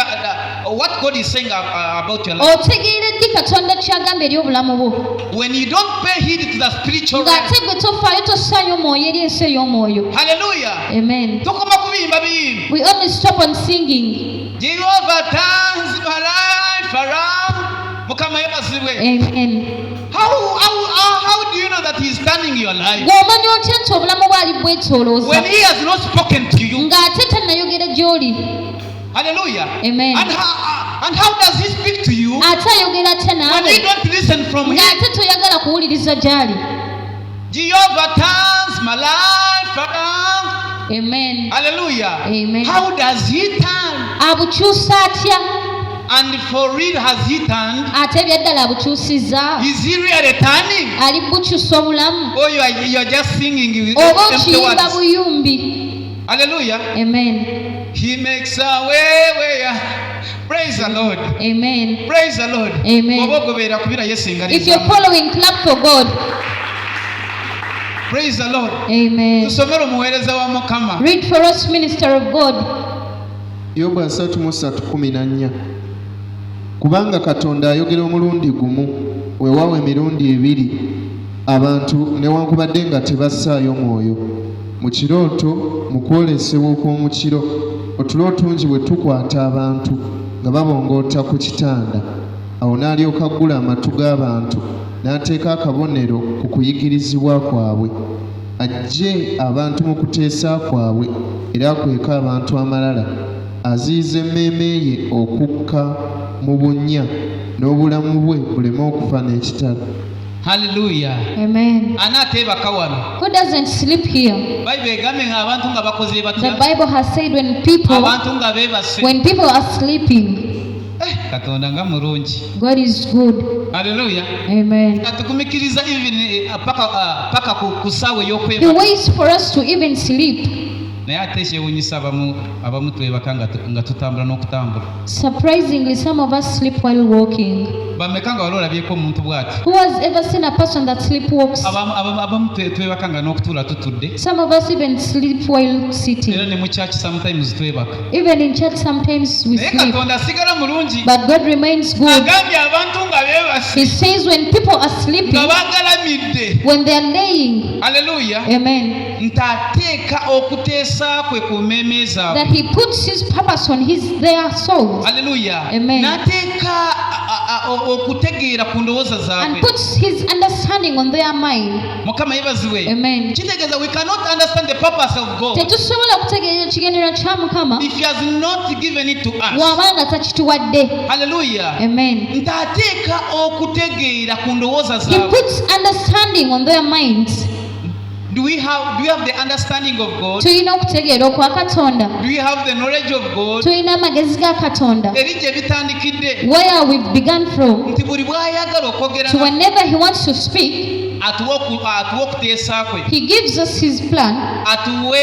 what God is saying about your life? Otegeera ddi Katonda ky'agamba eri obulamu bwo? When you don't pay heed to the spiritual realm. Ng'ate gwe tofaayo tossaayo mwoyo eri ensi ey'omwoyo. Hallelujah. Amen. Tokoma kubiyimba biyimba. We only stop on singing. Jehovah turns my life around. Mukama yebazibwe. Amen. How do you know that he is turning your life? Ng'omanyi otya nti obulamu bwali bwetolooza When he has not spoken to you. ng'ate tannayogera gy'oli. Hallelujah. Amen. And how does he speak to you Ate ayogera atya when you naawe don't listen from him? ng'ate toyagala kuwuliriza gy'ali. Jehovah turns my life around. Amen. Hallelujah. Amen. How does he turn? Abukyusa atya? And for real has he turned? Ate ebyaddala abukyusizza? Is he really turning? Ali bukyusa obulamu? Or you are just singing with Oba empty okiyimba words? buyumbi? Hallelujah. Amen. He makes a way where. Praise the Lord. Amen. Praise the Lord. Amen. Oba ogoberera kubira If yesinganiza. you're following, clap for God. Praise the Lord. Amen. Tusomere omuweereza wa Mukama. Read for us, minister of God. Yobu 3:14. Kubanga Katonda ayogera omulundi gumu weewaawo emirundi ebiri abantu newankubadde nga tebassaayo mwoyo mu kirooto mu kwolesebwa okw'omukiro otulo otungi bwe tukwata abantu nga babongoota ku kitanda awo n'alyoka aggula amatu g'abantu n'ateeka akabonero ku kuyigirizibwa kwabwe ajje abantu mu kuteesa kwabwe era akweka abantu amalala aziyiza emmeeme ye okukka mu bunnya n'obulamu bwe buleme okufa n'ekitala. Hallelujah. Amen. Ani ateebaka wano? Who doesn't sleep here? Bayibuli egambye nga abantu nga bakoze The batya? Bible has said when people Abantu nga beebase. are sleeping, Katonda nga mulungi. God is good. Hallelujah. Amen. Atukumikiriza even paka ku ssaawa He ey'okwebaka. waits for us to even sleep. Naye ate ekyewuunyisa abamu twebaka nga tutambula n'okutambula. Surprisingly, some of us sleep while walking. Bameka nga wali olabyeko omuntu bw'ati. Who has ever seen a person that sleepwalks? Abamu twebaka nga n'okutuula tutudde. Some of us even sleep while Era sitting. ne mu church sometimes twebaka. Even in church, sometimes we Naye sleep. Katonda asigala mulungi. But God remains good. Agambye abantu nga bebase He says when people are sleeping, nga bagalamidde, when they are laying, haleluya, amen, ntateeka okuteesa kwe ku mmeeme zaabwe, that he puts his purpose on their souls, haleluya, Amen. n'ateeka okutegeera ku ndowooza and zaabwe. puts his understanding on their mind. Mukama yebaziwe. Amen. Kitegeeza we cannot understand the purpose of God Tetusobola kutegeera ekigendererwa kya Mukama if he has not given it to us. bw'abanga takituwadde. Haleluya. Amen. Ntateeka okutegeera ku ndowooza He zaabwe. puts understanding on their minds. Do we have the understanding of God? Tulina okutegeera okwa Katonda. Do we have the knowledge of God? Tulina amagezi ga Katonda. Eri gye bitandikidde Where we've begun from, nti buli bw'ayagala okwogera to whenever he wants to speak, atuwe okuteesa kwe, he gives us his plan. atuwe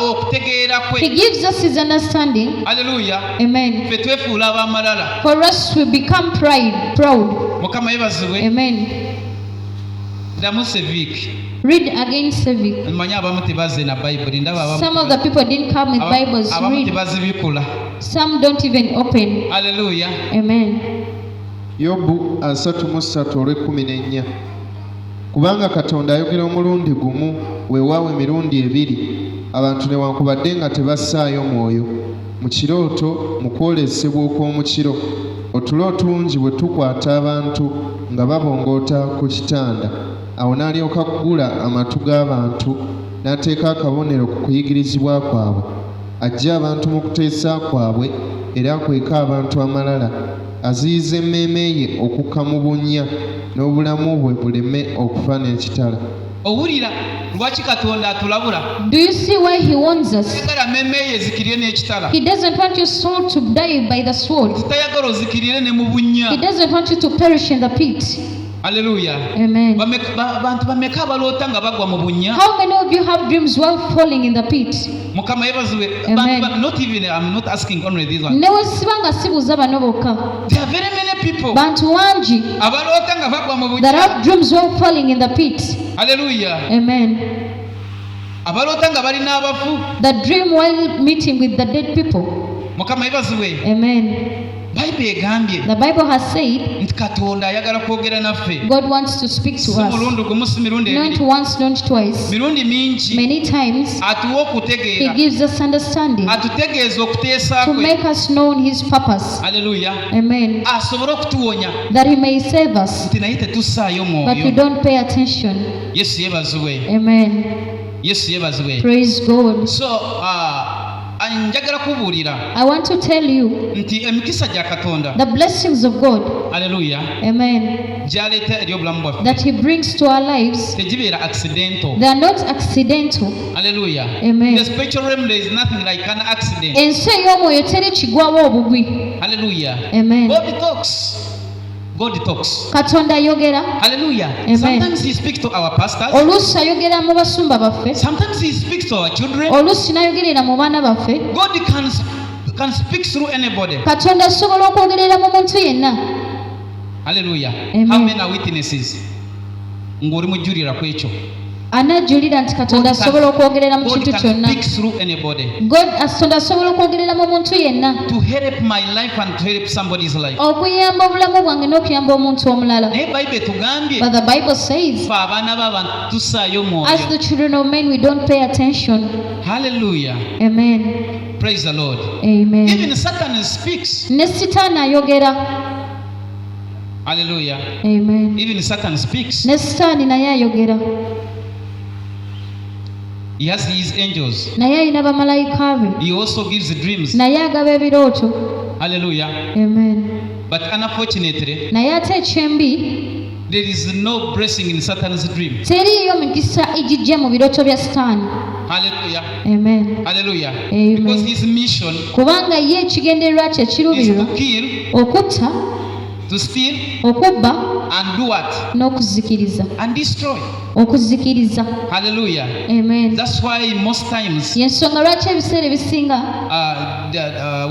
okutegeera He kwe. gives us his understanding. Haleluya. Amen. Ffe twefuula ab'amalala. For us to become proud. Mukama yebazibwe. Amen. Ddamu Sevik. Read again, Civic. Mmanyi abamu tebaze na Bayibuli, ndaba abamu Some of the people didn't come with Bibles to abamu read. tebazibikula. Some don't even open. Haleluya. Amen. Yobu 33:14. Kubanga Katonda ayogera omulundi gumu weewaawo emirundi ebiri, abantu newankubadde nga tebassaayo mwoyo. Mu kirooto, mu kwolesebwa okw'omukiro, otulo otungi bwe tukwata abantu nga babongoota ku kitanda. Awo n'alyoka kugula amatu g'abantu n'ateeka akabonero ku kuyigirizibwa kwabwe. Ajja abantu mu kuteesa kwabwe era akweka abantu amalala. Aziyiza emmeeme ye okukka mu bunnya n'obulamu bwe buleme okufa n'ekitala. Owulira lwaki Katonda atulabula? Do you see why he warns us? Tayagala mmeeme ye ezikirire n'ekitala. He doesn't want your soul to die by the sword. Tayagala ozikirire ne mu He bunnya. doesn't want you to perish in the pit. Haleluya. Amen. Bantu bameka abaloota nga bagwa mu bunnya. How many of you have dreams while falling in the pit? Mukama yebaziwe. Amen. Not even, I'm not asking only this one. Newe sibanga sibuuza bano bokka. There are very many people Bantu wangi abaloota nga bagwa mu that bunnya. have dreams while falling in the pit. Haleluya. Amen. Abaloota nga balina abafu. That dream while meeting with the dead people. Mukama yebaziwe. Amen. Bayibuli egambye The Bible has said nti Katonda ayagala kwogera naffe. God wants to speak to Si us. mulundi gumu, si mirundi Not ebiri. once, not twice. Mirundi mingi Many times atuwa he okutegeera. gives us understanding Atutegeeza okuteesa to kwe. make us know his purpose. Haleluya. Amen. Asobole okutuwonya That he may save us, nti naye tetussaayo but we mwoyo. don't pay attention. Yesu yebaziwe. Amen. Yesu yebaziwe. Praise God. So njagala kubuulira I want to tell you nti emikisa gya Katonda, the blessings of God. haleluya, Amen. gy'aleeta eri obulamu bwaffe That he brings to our lives. tegibeera accidental. They are not accidental. Haleluya. Amen. In the spiritual realm there is nothing like an accident. Ensi ey'omwoyo teri kigwawo obugwi. Haleluya. Amen. God talks. God talks. Katonda ayogera. Hallelujah. Amen. Sometimes he speaks to our pastors. Oluusi ayogera mu basumba baffe. Sometimes he speaks to our children. Oluusi n'ayogerera mu baana baffe. God can speak through anybody. Katonda asobola okwogerera mu muntu yenna. Hallelujah. Amen. How many are witnesses? Ng'oli mujjulira ku ekyo. Anajjulira nti Katonda asobola okwogerera mu God kintu can kyonna. speak through anybody Katonda asobola okwogerera mu muntu yenna. to help my life and to help somebody's life. Okuyamba obulamu bwange n'okuyamba omuntu omulala. Naye Bayibuli etugambye But the Bible says, ffe abaana b'abantu tussaayo as mwoyo. the children of men, we don't pay attention. Hallelujah. Amen. Praise the Lord. Amen. Even Satan speaks. Ne Sitaani ayogera. Hallelujah. Amen. Even Satan speaks. Ne Sitaani naye ayogera. He has his angels. Naye alina bamalayika be. He also gives dreams. Naye agaba ebirooto. Hallelujah. Amen. But unfortunately, Naye ate ekyembi, there is no blessing in Satan's dream. teriiyo mikisa egijja mu birooto bya Sitaani. Hallelujah. Amen. Hallelujah. Amen. Because his mission Kubanga ye ekigendererwa kye is kiruubirirwa to kill, okutta, to steal, okubba and do what? n'okuzikiriza. And destroy. Okuzikiriza. Hallelujah. Amen. That's why most times Y'ensonga lwaki ebiseera ebisinga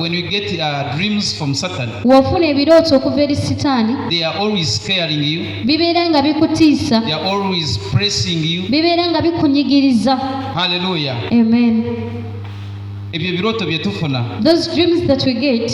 when we get dreams from Satan, w'ofuna ebirooto okuva eri Sitaani, they are always scaring you. bibeera nga bikutiisa, They are always pressing you. bibeera nga bikunyigiriza. Hallelujah. Amen. Ebyo ebirooto bye tufuna Those dreams that we get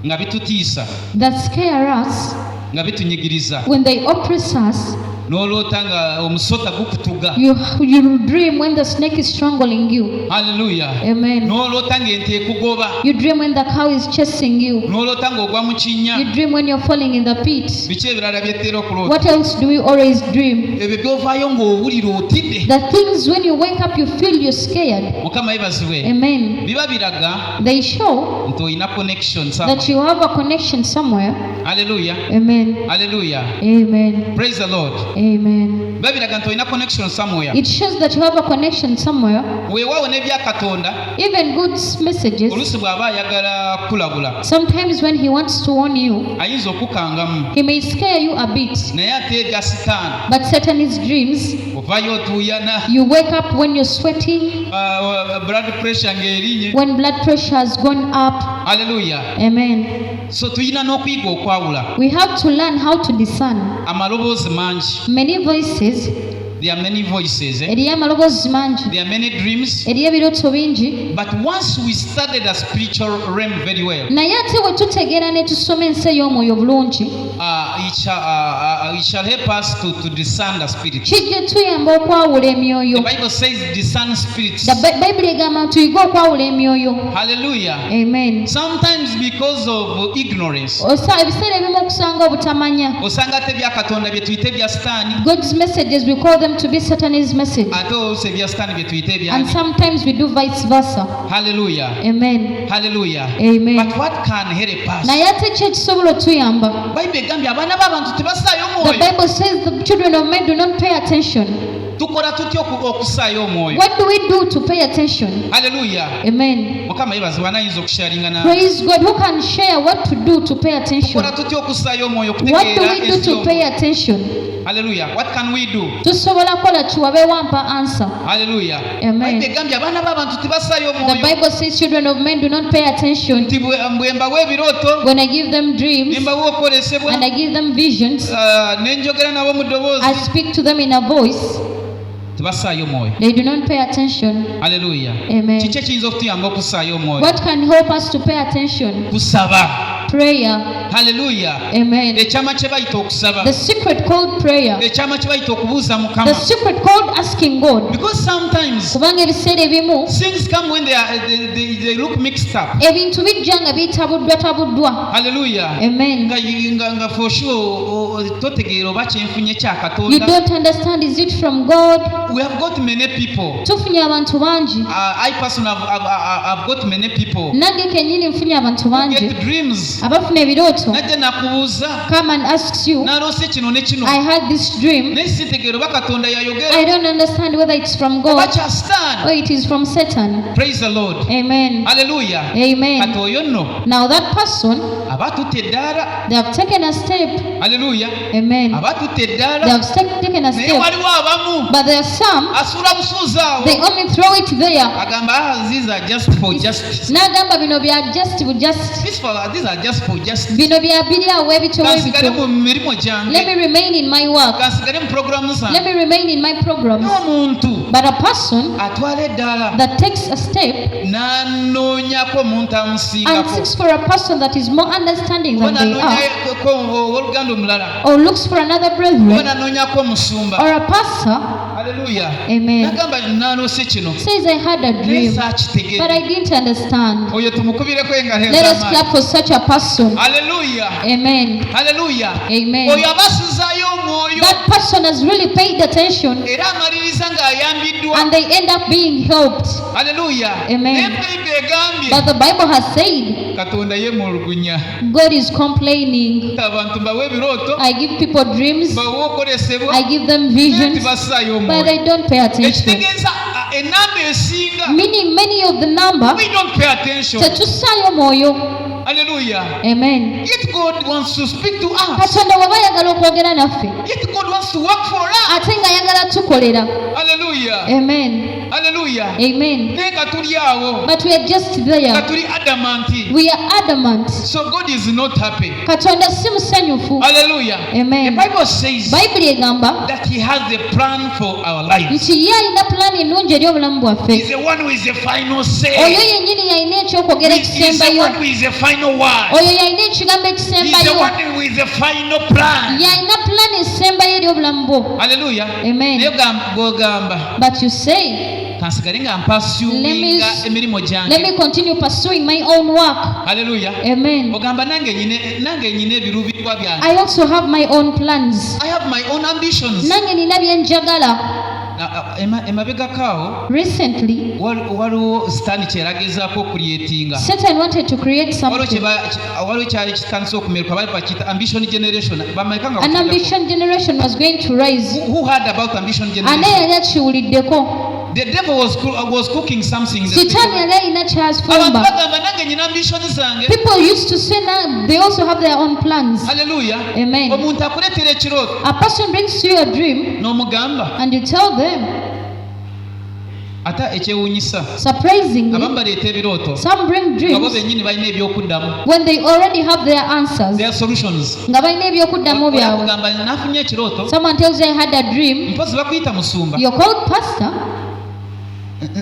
nga bitutiisa. that scare us, nga bitunyigiriza when they oppress us, n'oloota nga omusota gukutuga. you dream when the snake is strangling you. Haleluya. Amen. N'oloota ng'ente ekugoba. You dream when the cow is chasing you. N'oloota ng'ogwa mu kinnya. You dream when you're falling in the pit. Biki ebirala byetteera okuloota? What else do we always dream? Ebyo byovaayo ng'owulira otidde. The things when you wake up you feel you're scared. Mukama yebazibwe. Amen. Biba biraga They show nti olina connection that you have a connection somewhere. Haleluya. Amen. Haleluya. Amen. Praise the Lord. Amen. Biba biraga nti olina connection somewhere. It shows that you have a connection somewhere. Weewaawo n'ebya Katonda Even good messages. oluusi bw'aba ayagala kulabula Sometimes when he wants to warn you, ayinza okukangamu he may scare you a bit. naye ate ebya sitaani But Satan is dreams. ovaayo otuuyana You wake up when you're sweating, blood pressure ng'erinye. when blood pressure has gone up. Haleluya. Amen. So tulina n'okuyiga okwawula We have to learn how to discern. amaloboozi mangi. Many voices, There are many voices, eriyo amaloboozi mangi, there are many dreams, eriyo ebirooto bingi, but once we study the spiritual realm very well, naye ate bwe tutegeera ne tusoma ensi ey'omwoyo bulungi, it shall help us to discern the spirit. kijja tuyamba okwawula The emyoyo. Bible says discern spirits. Bayibuli egamba tuyige okwawula emyoyo. Hallelujah. Amen. Sometimes because of ignorance, Ebiseera ebimu okusanga obutamanya. osanga te bya Katonda bye tuyita ebya sitaani, God's messages, we call them to be Satan's message. ate oluusi ebya sitaani bye tuyita And ebyani. sometimes we do vice versa. Hallelujah. Amen. Hallelujah. Amen. But what can help us? Naye ate ki ekisobola otuyamba? Bayibuli egambye abaana b'abantu tebasaayo The omwoyo. Bible says the children of men do not pay attention. Tukola tutya okusaayo omwoyo? What do we do to pay attention? Hallelujah. Amen. Mukama yebazibwa nayinza okusharinga na Praise God. Who can share what to do to pay attention? tukola tutya okusaayo omwoyo What do okutegeera we do ensi to pay y'omwoyo? attention? Hallelujah. What can we do? Tusobola kukola ki wabeewo ampa answer? Hallelujah. Amen. Bayibuli egambye abaana b'abantu tebasaayo The omwoyo. Bible says children of men do not pay attention. Nti bwe mbawa ebirooto, When I give them dreams ne mbawa okwolesebwa, and I give them visions, ne njogera nabo mu I ddoboozi, speak to them in a voice, tebasaayo omwoyo. they do not pay attention. Hallelujah. Amen. Kiki ekiyinza okutuyamba okusaayo omwoyo? What can help us to pay attention? Kusaba. Prayer. Hallelujah. Amen. Ekyama kye bayita okusaba. The secret called prayer. Ekyama kye bayita okubuuza The Mukama. secret called asking God. Because sometimes Kubanga ebiseera ebimu things come when they look mixed up. ebintu bijja nga bitabuddwatabuddwa. Hallelujah. Amen. nga for sure totegeera oba kyenfunye kya You Katonda. don't understand, is it from God? We have got many people. Tufunye abantu bangi. I personally have got many people Nange kennyini nfunye abantu who bangi get dreams. abafuna ebirooto. Najja nakubuuza Come and asks you, naloose kino ne kino. I had this dream. Naye sitegeera oba Katonda I yayogera don't understand whether it's from oba God kya or sitaani. it is from Satan. Praise the Lord. Amen. Hallelujah. Amen. Kati oyo nno Now that person, aba tutte eddaala. they have taken a step. Hallelujah. Amen. Aba tutte They eddaala. have taken a Naye step. waliwo abamu But there are some, asuula busuuzi awo. they only throw it there. Agamba these are just for justice. N'agamba bino bya just just. These are just for justice. Bino bya biri awo ebito Kansigale ebito. mu mirimu Let gyange. me remain in my work. Kansigale mu programu Let zange. me remain in my programs. N'omuntu But a person atwala eddaala that takes a step n'anoonyako omuntu and amusingako. seeks for a person that is more understanding than Oba they are, n'anoonyako owooluganda omulala. or looks for another Oba brethren, n'anoonyako omusumba. or a pastor, Hallelujah. amen, Nagamba naloose kino. says I had a Naye dream, but saakitegeera. I didn't understand. Oyo tumukubireko engalo Let us ez'amaanyi. clap for such a person. Hallelujah. Amen. Hallelujah. Amen. Oyo abasizaayo omwoyo That person has really paid attention era amaliriza ng'ayambiddwa. and they end up being helped. Hallelujah. Amen. Naye Bayibuli egambye But the Bible has said Katonda yeemulugunya. God is complaining. Abantu mbawe ebirooto, I give people dreams, mbawe okolesebwa, I give them naye visions, tibasaayo but omwoyo. they don't pay attention. Ekitegeeza ennamba esinga Meaning many of the number we don't pay attention. tetusaayo mwoyo. Hallelujah. Amen. Yet God wants to speak to us. Katonda bw'aba ayagala okwogera naffe Yet God wants to work for us. ate ng'ayagala tukolera. Hallelujah. Amen. Hallelujah. Amen. Naye nga tuli awo But we are just nga there. tuli adamant. We are adamant. So God is not happy. Katonda si musanyufu. Hallelujah. Amen. The Bible says Bayibuli egamba that He has a plan for our lives. nti ye alina pulaani ennungi eri obulamu He's bwaffe. the one who is the final say. Oyo yennyini yalina ekyokwogera He's the ekisembayo. one who is the final word. Oyo yalina ekigambo He's the ekisembayo. one who is the final plan. Yalina pulaani esembayo eri obulamu bwo. Hallelujah. Amen. Naye bw'ogamba But you say, kansigale nga mpasuinga emirimu let gyange. me continue pursuing my own work. Hallelujah. Amen. Ogamba nange nyina ebiruubirirwa byange. I also have my own plans. I have my own ambitions. Nange nina byenjagala. Emabegakaawo Recently, waliwo sitaani kyeragezaako okulyetinga. Satan wanted to create something. Waliwo kyali kitandisa okumeruka bali bakiyita ambition generation. Bamaika nga An ambition generation was going to rise. who heard about ambition Ane generation? yali akiwuliddeko. The devil was cooking something. in the spirit. Sitaani yali alina Abantu ky'afumba. bagamba nange nyina ambition zange. People used to say now they also have their own plans. Hallelujah. Amen. Omuntu akuleetera ekirooto A person brings to you a dream n'omugamba. and you tell them. Ate ekyewuunyisa Surprisingly, abamu baleeta ebirooto some bring nga bo dreams bennyini balina ebyokuddamu. when they already have their answers. Their solutions. Nga balina ebyokuddamu byabwe. Kugamba nafunye ekirooto Someone tells you I had a dream. mpozi bakuyita musumba. You're called pastor.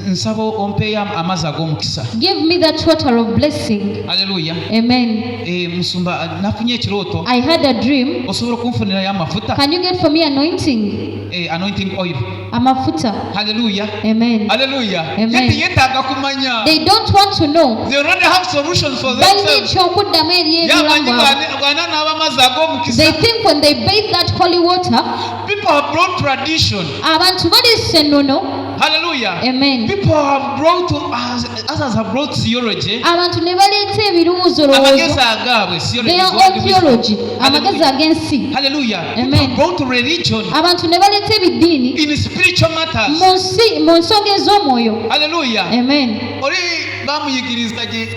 Nsaba ompeeyo amazzi ag'omukisa. Give me that water of blessing. Haleluya. Amen. Musumba nafunye ekirooto I had a dream. osobola okunfunirayo amafuta. Can you get for me anointing? Anointing oil. Amafuta. Haleluya. Amen. Haleluya. Amen. Yeetaaga kumanya. They don't want to know. They already have solutions for Balina themselves. ekyokuddamu eri Yamanyi ebulamu bwabwe. bw'anaaba amazzi ag'omukisa. They think when they bathe that holy water, People have brought tradition. abantu balisse ennono. Hallelujah. Amen. People have brought, others have brought theology. Abantu ne baleeta ebiruuzo Amagezi lowoozo. agaabwe, theology Their is what own we theology. say. Amagezi ag'ensi. Hallelujah. People Amen. have brought religion Abantu ne baleeta ebidiini in spiritual matters. mu nsonga ez'omwoyo. Hallelujah. Amen. Oli bamuyigiriza gye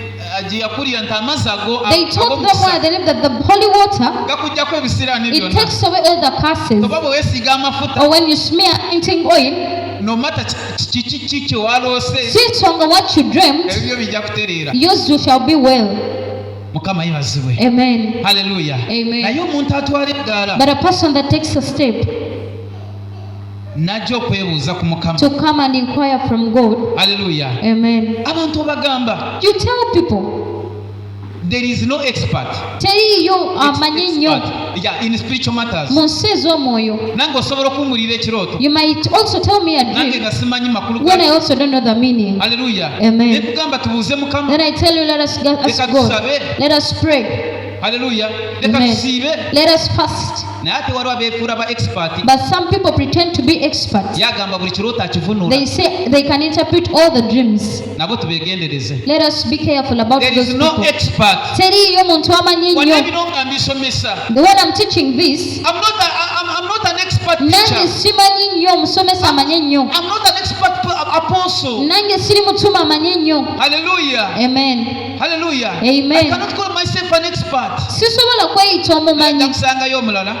yakulira nti amazzi They taught them why they believe that the holy water, gakujjako ebisiraani it byonna. takes away all the curses. Oba bwe weesiiga amafuta Or when you smear anointing oil, nomata kiki kye waloose since on what you dreamt, ebyo bijja kutereera. yours shall be well. Mukama yebazibwe. Amen. Hallelujah. Amen. Naye omuntu atwala eddaala But a person that takes a step n'ajja okwebuuza ku Mukama. to come and inquire from God. Hallelujah. Amen. Abantu obagamba You tell people, there is no expert. teriiyo amanyi nnyo Yeah, in spiritual matters. mu nsi ez'omwoyo. Nange osobola okumbulira ekirooto You might also tell me a nange dream nga simanyi makulu when I gaakyo. also don't know the meaning. Hallelujah. Amen. Ne tugamba tubuuze Mukama. Then I tell you, let us ask Leka God. tusabe. Let us pray. Hallelujah. Leka Amen. tusiibe. Let us fast. Naye ate waliwo abeefuula ba expert. But some people pretend to be experts. Yagamba buli kirooto akivunuula. They say they can interpret all the dreams. Nabo tubeegendereze. Let us be careful about There those is no people. expert. Teriiyo muntu amanyi Wane nnyo. bino nga mbisomesa. The way I'm teaching this, I'm not an expert nange teacher. simanyi nnyo omusomesa amanye nnyo. I'm not an expert apostle. Nange siri mutume amanye nnyo. Hallelujah. Amen. Hallelujah. Amen. I cannot call myself an expert. Sisobola kweyita omumanyi. Nakusangayo omulala.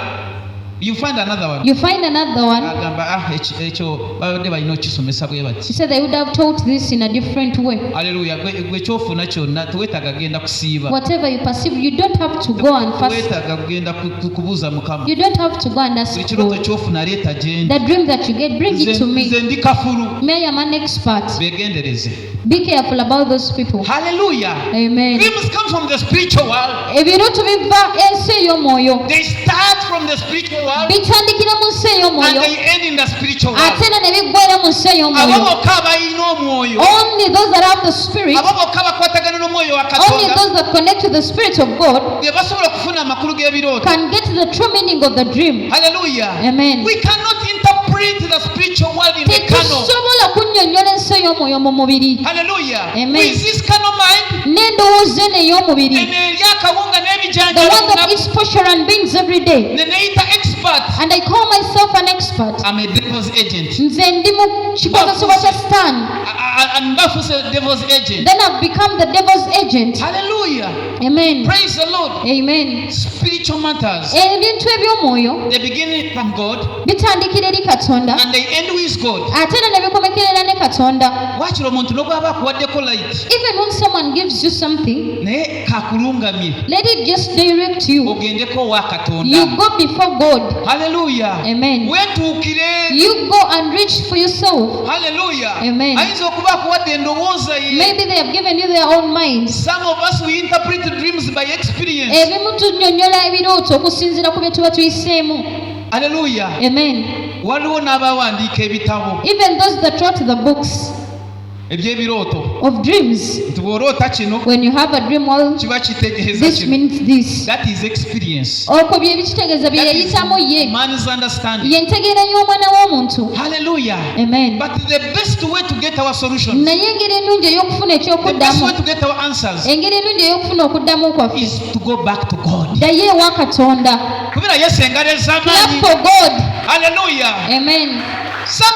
You find another one. You find another one. Agamba ekyo babadde balina okisomesa bwe He bati. said they would have taught this in a different way. Hallelujah. Gwe kyofuna kyonna teweetaaga kugenda kusiiba. Whatever you perceive, you don't have to go and fast. Teweetaaga kugenda kubuuza Mukama. You don't have to go and ask Buli kirooto God. kyofuna leeta gye ndi. The dream that you get, bring it to me. Nze ndi kafulu. Me, I am an expert. Beegendereze. Be careful about those people. Hallelujah. Amen. Dreams come from the spiritual world. Ebintu biva ensi ey'omwoyo. They start from the spiritual world Bitandikira mu nsi and ey'omwoyo. they end in the spiritual world. Ate era ne biggwaera mu nsi Abo ey'omwoyo. bokka abalina omwoyo. Only those that have the Spirit, Abo bokka bakwatagana n'omwoyo wa only Katonda. those that connect to the Spirit of God Be basobola okufuna amakulu g'ebirooto. can get the true meaning of the dream. Hallelujah. Amen. We cannot interpret the spiritual world in the carnal. Tetusobola kunnyonnyola ensi ey'omwoyo mu mubiri. Hallelujah. Amen. With this carnal mind, N'endowooza eno ey'omubiri. eno erya akawunga The one n'ebijanjalo that eats portion and beans every day. ne neeyita expert. And I call myself an expert. Josaphat, I'm a devil's agent. nze ndi mu kikozesebwa kya sitaani. I'm bafuuse devil's agent. Then I've become the devil's agent. Hallelujah. Amen. Praise the Lord. Amen. Spiritual matters, Ebintu eby'omwoyo they begin from God bitandikira eri Katonda and they end with God. ate era ne bikomekerera ne Katonda. Waakiri omuntu n'obw'aba akuwaddeko light Even when someone gives you something, naye kakulungamye let it just direct you. ogendeko wa Katonda. You go before God. Hallelujah. Amen. Weetuukire. You go and reach for yourself. Hallelujah. Amen. Ayinza okuba akuwadde endowooza ye. Maybe they have given you their own minds. Some of us we interpret dreams by experience. Ebimu tunnyonnyola ebirooto okusinziira ku bye tuba tuyiseemu. Hallelujah. Amen. Waliwo n'abawandiika ebitabo Even those that wrote the books eby'ebirooto of dreams, nti bw'oloota kino when you have a dream, well, kiba kitegeeza this kino. means this. That is experience. Okwo bye bikitegeeza bye That is yayitamu ye. man's understanding. Ye ntegeera y'omwana w'omuntu. Hallelujah. Amen. But the best way to get our solutions, Naye engeri ennungi ey'okufuna the best ekyokuddamu, way to get our answers engeri ennungi ey'okufuna okuddamu kwaffe, is to go back to God. ddayo ewa Katonda. Kubira Yesu engalo Clap ez'amaanyi. for God. Hallelujah. Amen. Some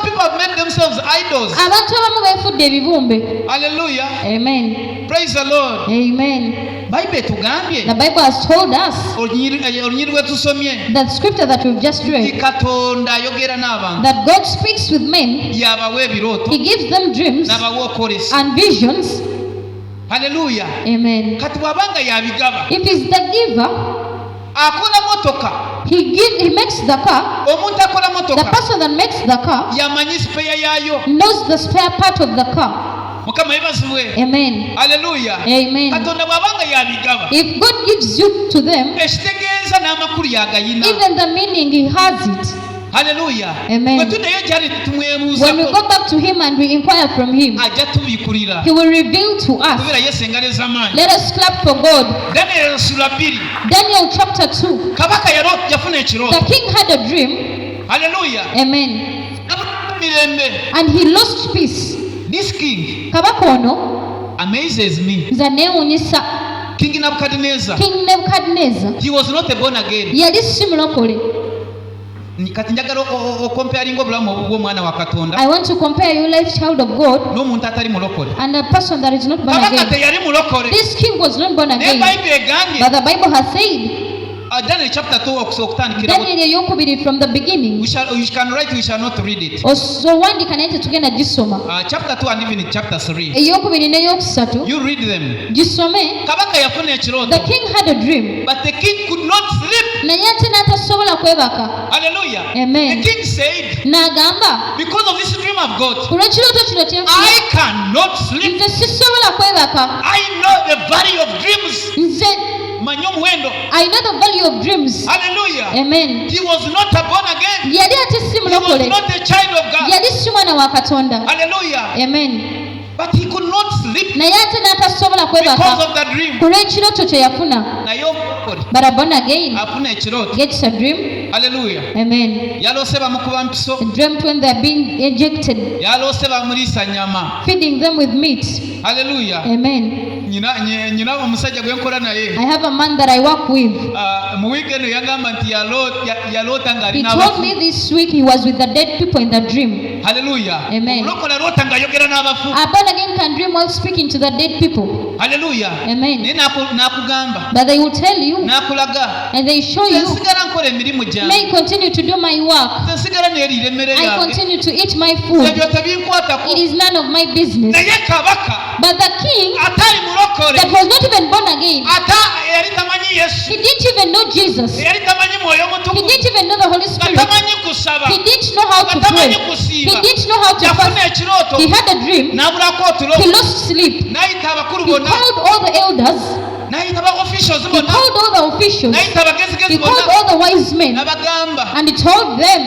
people have made themselves idols. Abantu abamu beefudde ebibumbe. Hallelujah. Amen. Praise the Lord. Amen. Bayibuli etugambye The Bible has told us olunyiri lwe tusomye that scripture that we've just nti read, Katonda ayogera n'abantu that God speaks with men, yabawa ebirooto He gives them dreams n'abawa okwolesa. and visions. Hallelujah. Amen. Kati bw'abanga yabigaba If He's the giver, akola motoka. He makes the car. Omuntu akola The motoka person that makes the car yamanyi sipeya yaayo. knows the spare part of the car. Mukama yebazibwe. Amen. Hallelujah. Amen. Katonda bw'abanga yabigaba If God gives you to them, ekitegeeza n'amakulu yagayina. even the meaning He has it. Hallelujah. Amen. Bwe tuddayo gyali When we tumwebuuzako go back to Him and we inquire from Him, ajja tubikulira. He will reveal to us. Kubira Yesu engalo ez'amaanyi. Let us clap for God. Daniel sura 2. Daniel chapter 2. Kabaka yafuna The ekirooto. king had a dream. Hallelujah. Amen. Mirembe. And he lost peace. This king Kabaka ono amazes me. nze neewuunyisa. King Nebuchadnezzar. King Nebuchadnezzar He was not a born again. yali si mulokole. Kati njagala okomparinga obulamu bw'omwana wa Katonda I want to compare your life, child of God, n'omuntu atali mulokole. and a person that is not born Kabaka again. teyali mulokole. This king was not born Naye again. Bayibuli egambye But the Bible has said, Daniel chapter 2 okutandikira. Daniel eyokubiri from the beginning. You can write, we shall not read it. Osowandiika naye tetugenda gisoma. Chapter 2 and even chapter 3. Eyokubiri n'eyokusatu You read them. gisome. Kabaka yafuna ekirooto. The king had a dream. But the king could not sleep. Naye ate n'atasobola kwebaka. Hallelujah. Amen. The king said, N'agamba, because of this dream I've got, ku lw'ekirooto kino kye nfuna, I cannot sleep. nze sisobola kwebaka. I know the value of dreams. Nze Manyi omuwendo. I know the value of dreams. Hallelujah. Amen. He was not a born again. Yali ate si He was mulokole. not a child of God. Yali si mwana wa Katonda. Hallelujah. Amen. But he could not sleep Naye ate n'atasobola because kwebaka of that dream. ku lw'ekirooto kye yafuna. Naye omulokole But a born again afuna ekirooto. gets a dream. Hallelujah. Amen. Yaloose bamukuba mpiso. A dream when they are being ejected, Yaloose bamuliisa nyama. feeding them with meat. Hallelujah. Amen. Nyina omusajja gwe nkola naye. I have a man that I work with. Mu wiiki eno yagamba nti yaloota He ng'alina told abafu. me this week he was with the dead people in the dream. Hallelujah. Amen. Omulokole aloota ng'ayogera n'abafu. A born again can dream while speaking to the dead people. Hallelujah. Amen. Naye n'akugamba But they will tell you n'akulaga and they show nze you, nsigala nkola emirimu gyange. may continue to do my work. Nze nsigala neeriira emmere I yange. continue to eat my food. Ebyo tebinkwatako. It is none of my business. Naye kabaka But the king atali mulokole that was not even born again, ate eyali tamanyi Yesu, he didn't even know Jesus. eyali tamanyi Mwoyo He Mutukuvu, didn't even know the Holy nga Spirit. tamanyi kusaba, He didn't know how to nga tamanyi pray. He kusiiba, didn't know how to yafuna fast. ekirooto He had a dream. n'abulako otulo, He lost sleep. n'ayita abakulu He bonna, called all the elders. n'ayita ba officials He bonna, called all the officials. n'ayita abagezigezi He called bonna, all the wise men. n'abagamba And he told them,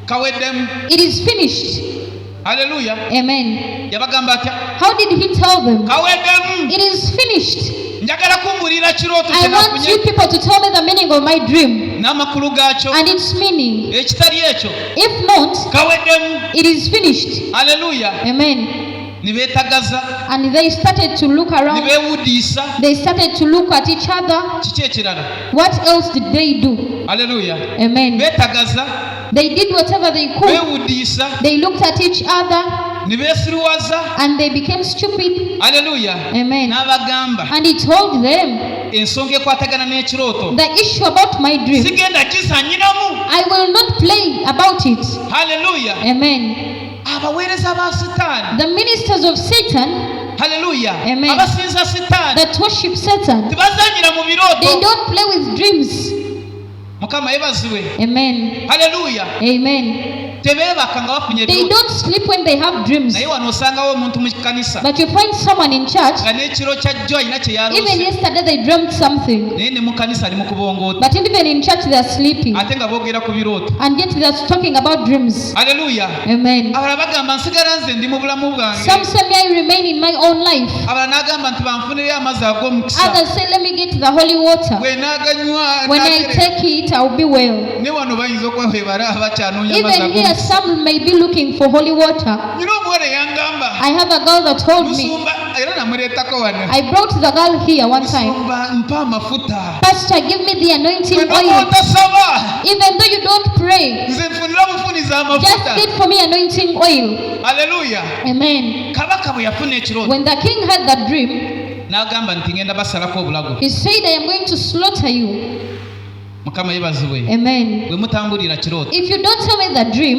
kaweddemu. it is finished. Haleluya. Amen. Yabagamba atya? How did he tell them? Kaweddemu. It is finished. Njagala kumbulira kirooto I kye want you nafunye people to tell me the meaning of my dream n'amakulu gaakyo, and its meaning. ekitali ekyo If not, kaweddemu. it is finished. Haleluya. Amen. ne beetagaza and they started to look ne around. beewudiisa. They started to look at each other. Kiki ekirala? What else did they do? Haleluya. Amen. Beetagaza, They did whatever they could. beewudiisa, They looked at each other ne beesiruwaza. and they became stupid. Haleluya. Amen. N'abagamba And he told them, ensonga ekwatagana n'ekirooto the issue about my dream, sigenda kizanyiramu. I will not play about it. Haleluya. Amen. Abaweereza ba Sitaani, The ministers of Satan haleluya, Amen. abasinza Sitaani that worship Satan, tebazanyira mu they birooto. don't play with dreams. Mukama yeebazibwe. Amen. Haleluya. Amen. Tebeebaka nga bafunye They ebirooto. don't sleep when they have dreams. Naye wano osangawo omuntu mu kanisa But you find someone in church, nga n'ekiro kya jjo alina kye even yaloose, yesterday they dreamt something. naye ne mu kanisa ali mu kubongoota But even in church they are sleeping. ate nga boogera ku birooto. And yet they are talking about dreams. Haleluya. Amen. Abalala bagamba nsigala nze ndi mu bulamu bwange. Some say, may I remain in my own life. Abalala n'agamba nti banfunire amazzi ag'omukisa. Others say, let me get the holy water. Bwe naaganywa When I naatere. take it, I'll be well. Ne wano bayinza okwewebala abakyanoonya amazzi Even here, ag'omukisa. some may be looking for holy water. Nyina omuwala eyangamba I have a girl that told me, musumba era namuleetako wano. I brought the girl here one time. Musumba mpa amafuta. Pastor, give me the anointing Bwe oil. noootasaba Even though you don't pray, nze nfunira bufuniza just amafuta. get for me anointing oil. Haleluya. Amen. Kabaka bwe yafuna ekirooto When the king had that dream, n'agamba nti ngenda basalako obulago. he said, I am going to slaughter you. Mukama yeebazibwe. Amen. Bwe mutambulira kirooto If you don't tell me the dream,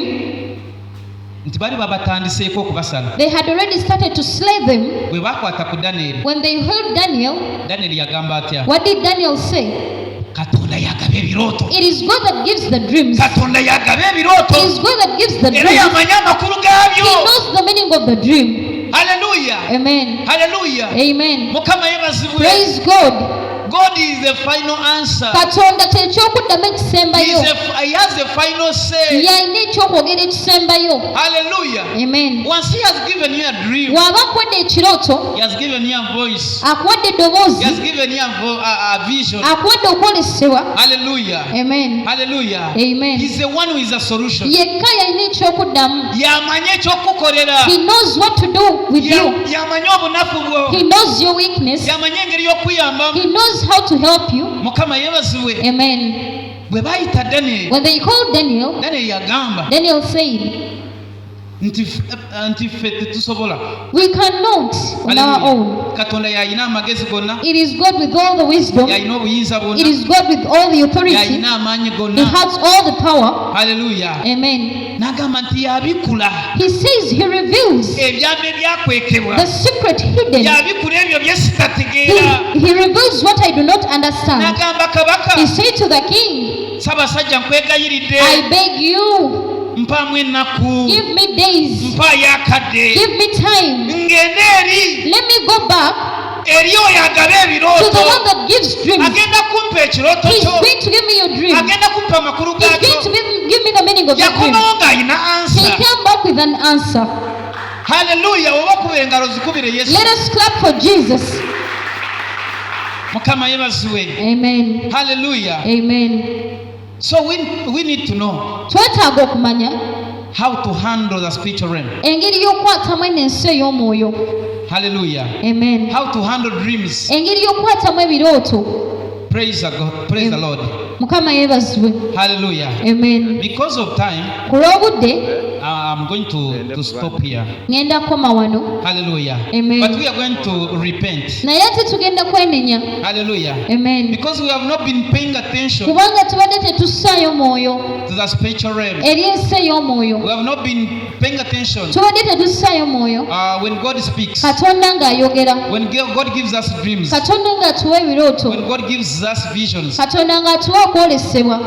nti bali babatandiseeko okubasala. they had already started to slay them. Bwe bakwata ku Danyeri, When they heard Daniel, Danyeri yagamba atya? what did Daniel say? Katonda yagaba ebirooto. It is God that gives the dreams. Katonda yagaba It ebirooto is God that gives the era dreams. yamanya amakulu He gaabyo. knows the meaning of the dream. Haleluya. Amen. Haleluya. Amen. Mukama yeebazibwe. Praise God. God is the final answer. Katonda kyekyokuddako ekisembayo. He has the final say. Y'alina ekyokwogera ekisembayo. Hallelujah. Amen. Once he has given you a dream, Bw'aba akuwadde ekirooto, he has given you a voice, akuwadde he has eddoboozi, given you a vision. akuwadde okwolesebwa. Hallelujah. Amen. Hallelujah. Amen. He's the one who is a solution. Yekka yalina ekyokuddamu. Yamanya ekyokukolera. He knows what to do with you. Yamanya obunafu bwo. He knows your weakness. Yamanya engeri y'okuyambamu. He knows how to help you. Mukama yeebazibwe. Amen. Bwe bayita Danyeri, When they called Daniel, Danyeri yagamba Daniel said, nti ffe tetusobola. we cannot on our Hallelujah. own. Katonda yalina amagezi gonna, It is God with all the wisdom. yalina obuyinza It bwonna, is God with all the authority. yalina amaanyi He gonna. has all the power. Haleluya. Amen. N'agamba nti yabikula He says he reveals ebyama ebyakwekebwa, the secret hidden. yabikula ebyo bye sitategeera. He reveals what I do not understand. N'agamba kabaka, He said to the king, Ssaabasajja nkwegayiridde, I beg you, mpaamu ennaku, give me days, mpaayo akadde, give me time. ngende eri Let me go back eri oyo agaba to the ebirooto, one that gives dreams. agenda kumpa ekirooto He's kyo, going to give me your dream. agenda kumpa amakulu He's going to gaakyo. give me the meaning of the dream. Yakomawo ng'alina He ansa. came back with an answer. Haleluya. Oba okuba engalo zikubire Yesu. Let us clap for Jesus. Mukama yeebazibwe. Amen. Haleluya. Amen. So we need to know Twetaaga okumanya how to handle the spiritual realm. engeri y'okukwatamu ensi ey'omwoyo. Hallelujah. Amen. How to handle dreams. Engeri y'okukwatamu ebirooto. Praise the God. Praise the Lord. Mukama yeebazibwe. Hallelujah. Amen. Because of time, Ku lw'obudde I'm going to stop here. ngenda kukoma wano. Hallelujah. Amen. But we are going to repent. Naye ate tugenda kwenenya. Hallelujah. Amen. Because we have not been paying attention Kubanga tubadde tetussaayo mwoyo to the spiritual realm. eri ensi ey'omwoyo. We have not been paying attention Tubadde tetussaayo mwoyo when God speaks, Katonda ng'ayogera. when God gives us dreams, Katonda ng'atuwa ebirooto. when God gives us visions. Katonda ng'atuwa okwolesebwa.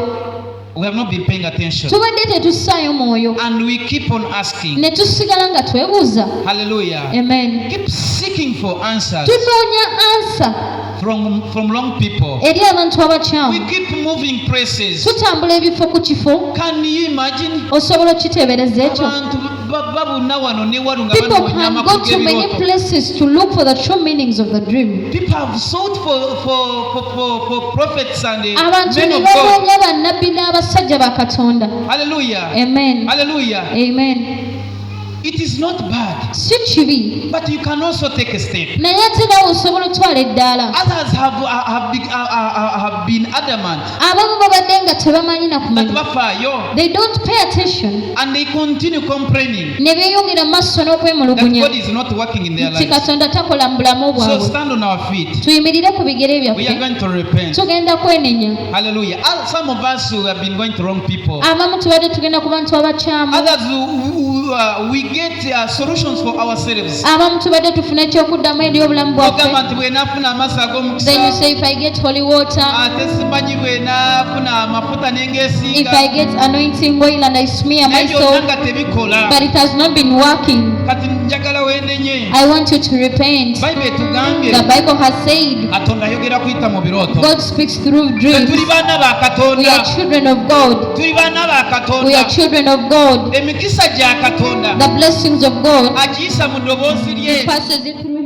We have not been paying attention. Tubadde tetussaayo mwoyo. And we keep on asking. Ne tusigala nga twebuuza. Hallelujah. Amen. Keep seeking for answers Tunoonya ansa from wrong people. eri abantu We abakyamu. keep moving places. Tutambula ebifo ku kifo. Can you imagine? Osobola okiteebereza ekyo? Abantu babuna wano ne walu nga People banoonya can amakulu go to many g'ebirooto. places to look for the true meanings of the dream. People have sought for prophets and Abantu men ne of God. banoonya bannabbi n'abasajja ba Katonda. Hallelujah. Amen. Hallelujah. Amen. It is not bad, si kibi, but you can also take a step. naye ate nawe osobola otwala eddaala. Others have been adamant Abamu babadde nga tebamanyi na that kumanya. bafaayo, They don't pay attention. and they continue complaining Ne beeyongera mu maaso that n'okwemulugunya God is not working in their nti lives. Katonda takola mu bulamu So bwabwe. stand on our feet. Tuyimirire ku bigere We are byaffe, going to repent. tugenda kwenenya. Hallelujah. Some of us who have been going to wrong people. Abamu tubadde tugenda ku bantu abakyamu. Others we get solutions for ourselves. Abamu tubadde tufuna ekyokuddamu eri obulamu Ogamba bwaffe. nti bwe naafuna amaaso Then you ag'omukisa, say, if I get holy water, ate simanyi bwe naafuna amafuta if n'engeesiiga, I get anointing oil and I smear naye byonna myself, nga tebikola. but it has not been working. Kati njagala wenenye. I want you to repent. Bayibuli etugambye The Bible has said Katonda ayogera kuyita mu birooto. God speaks through Ffe dreams. tuli baana ba We are Katonda. children of God. Tuli baana ba We are Katonda. children of God. Emikisa gya Katonda The blessings of God agiyisa mu ddoboozi lye. passes it through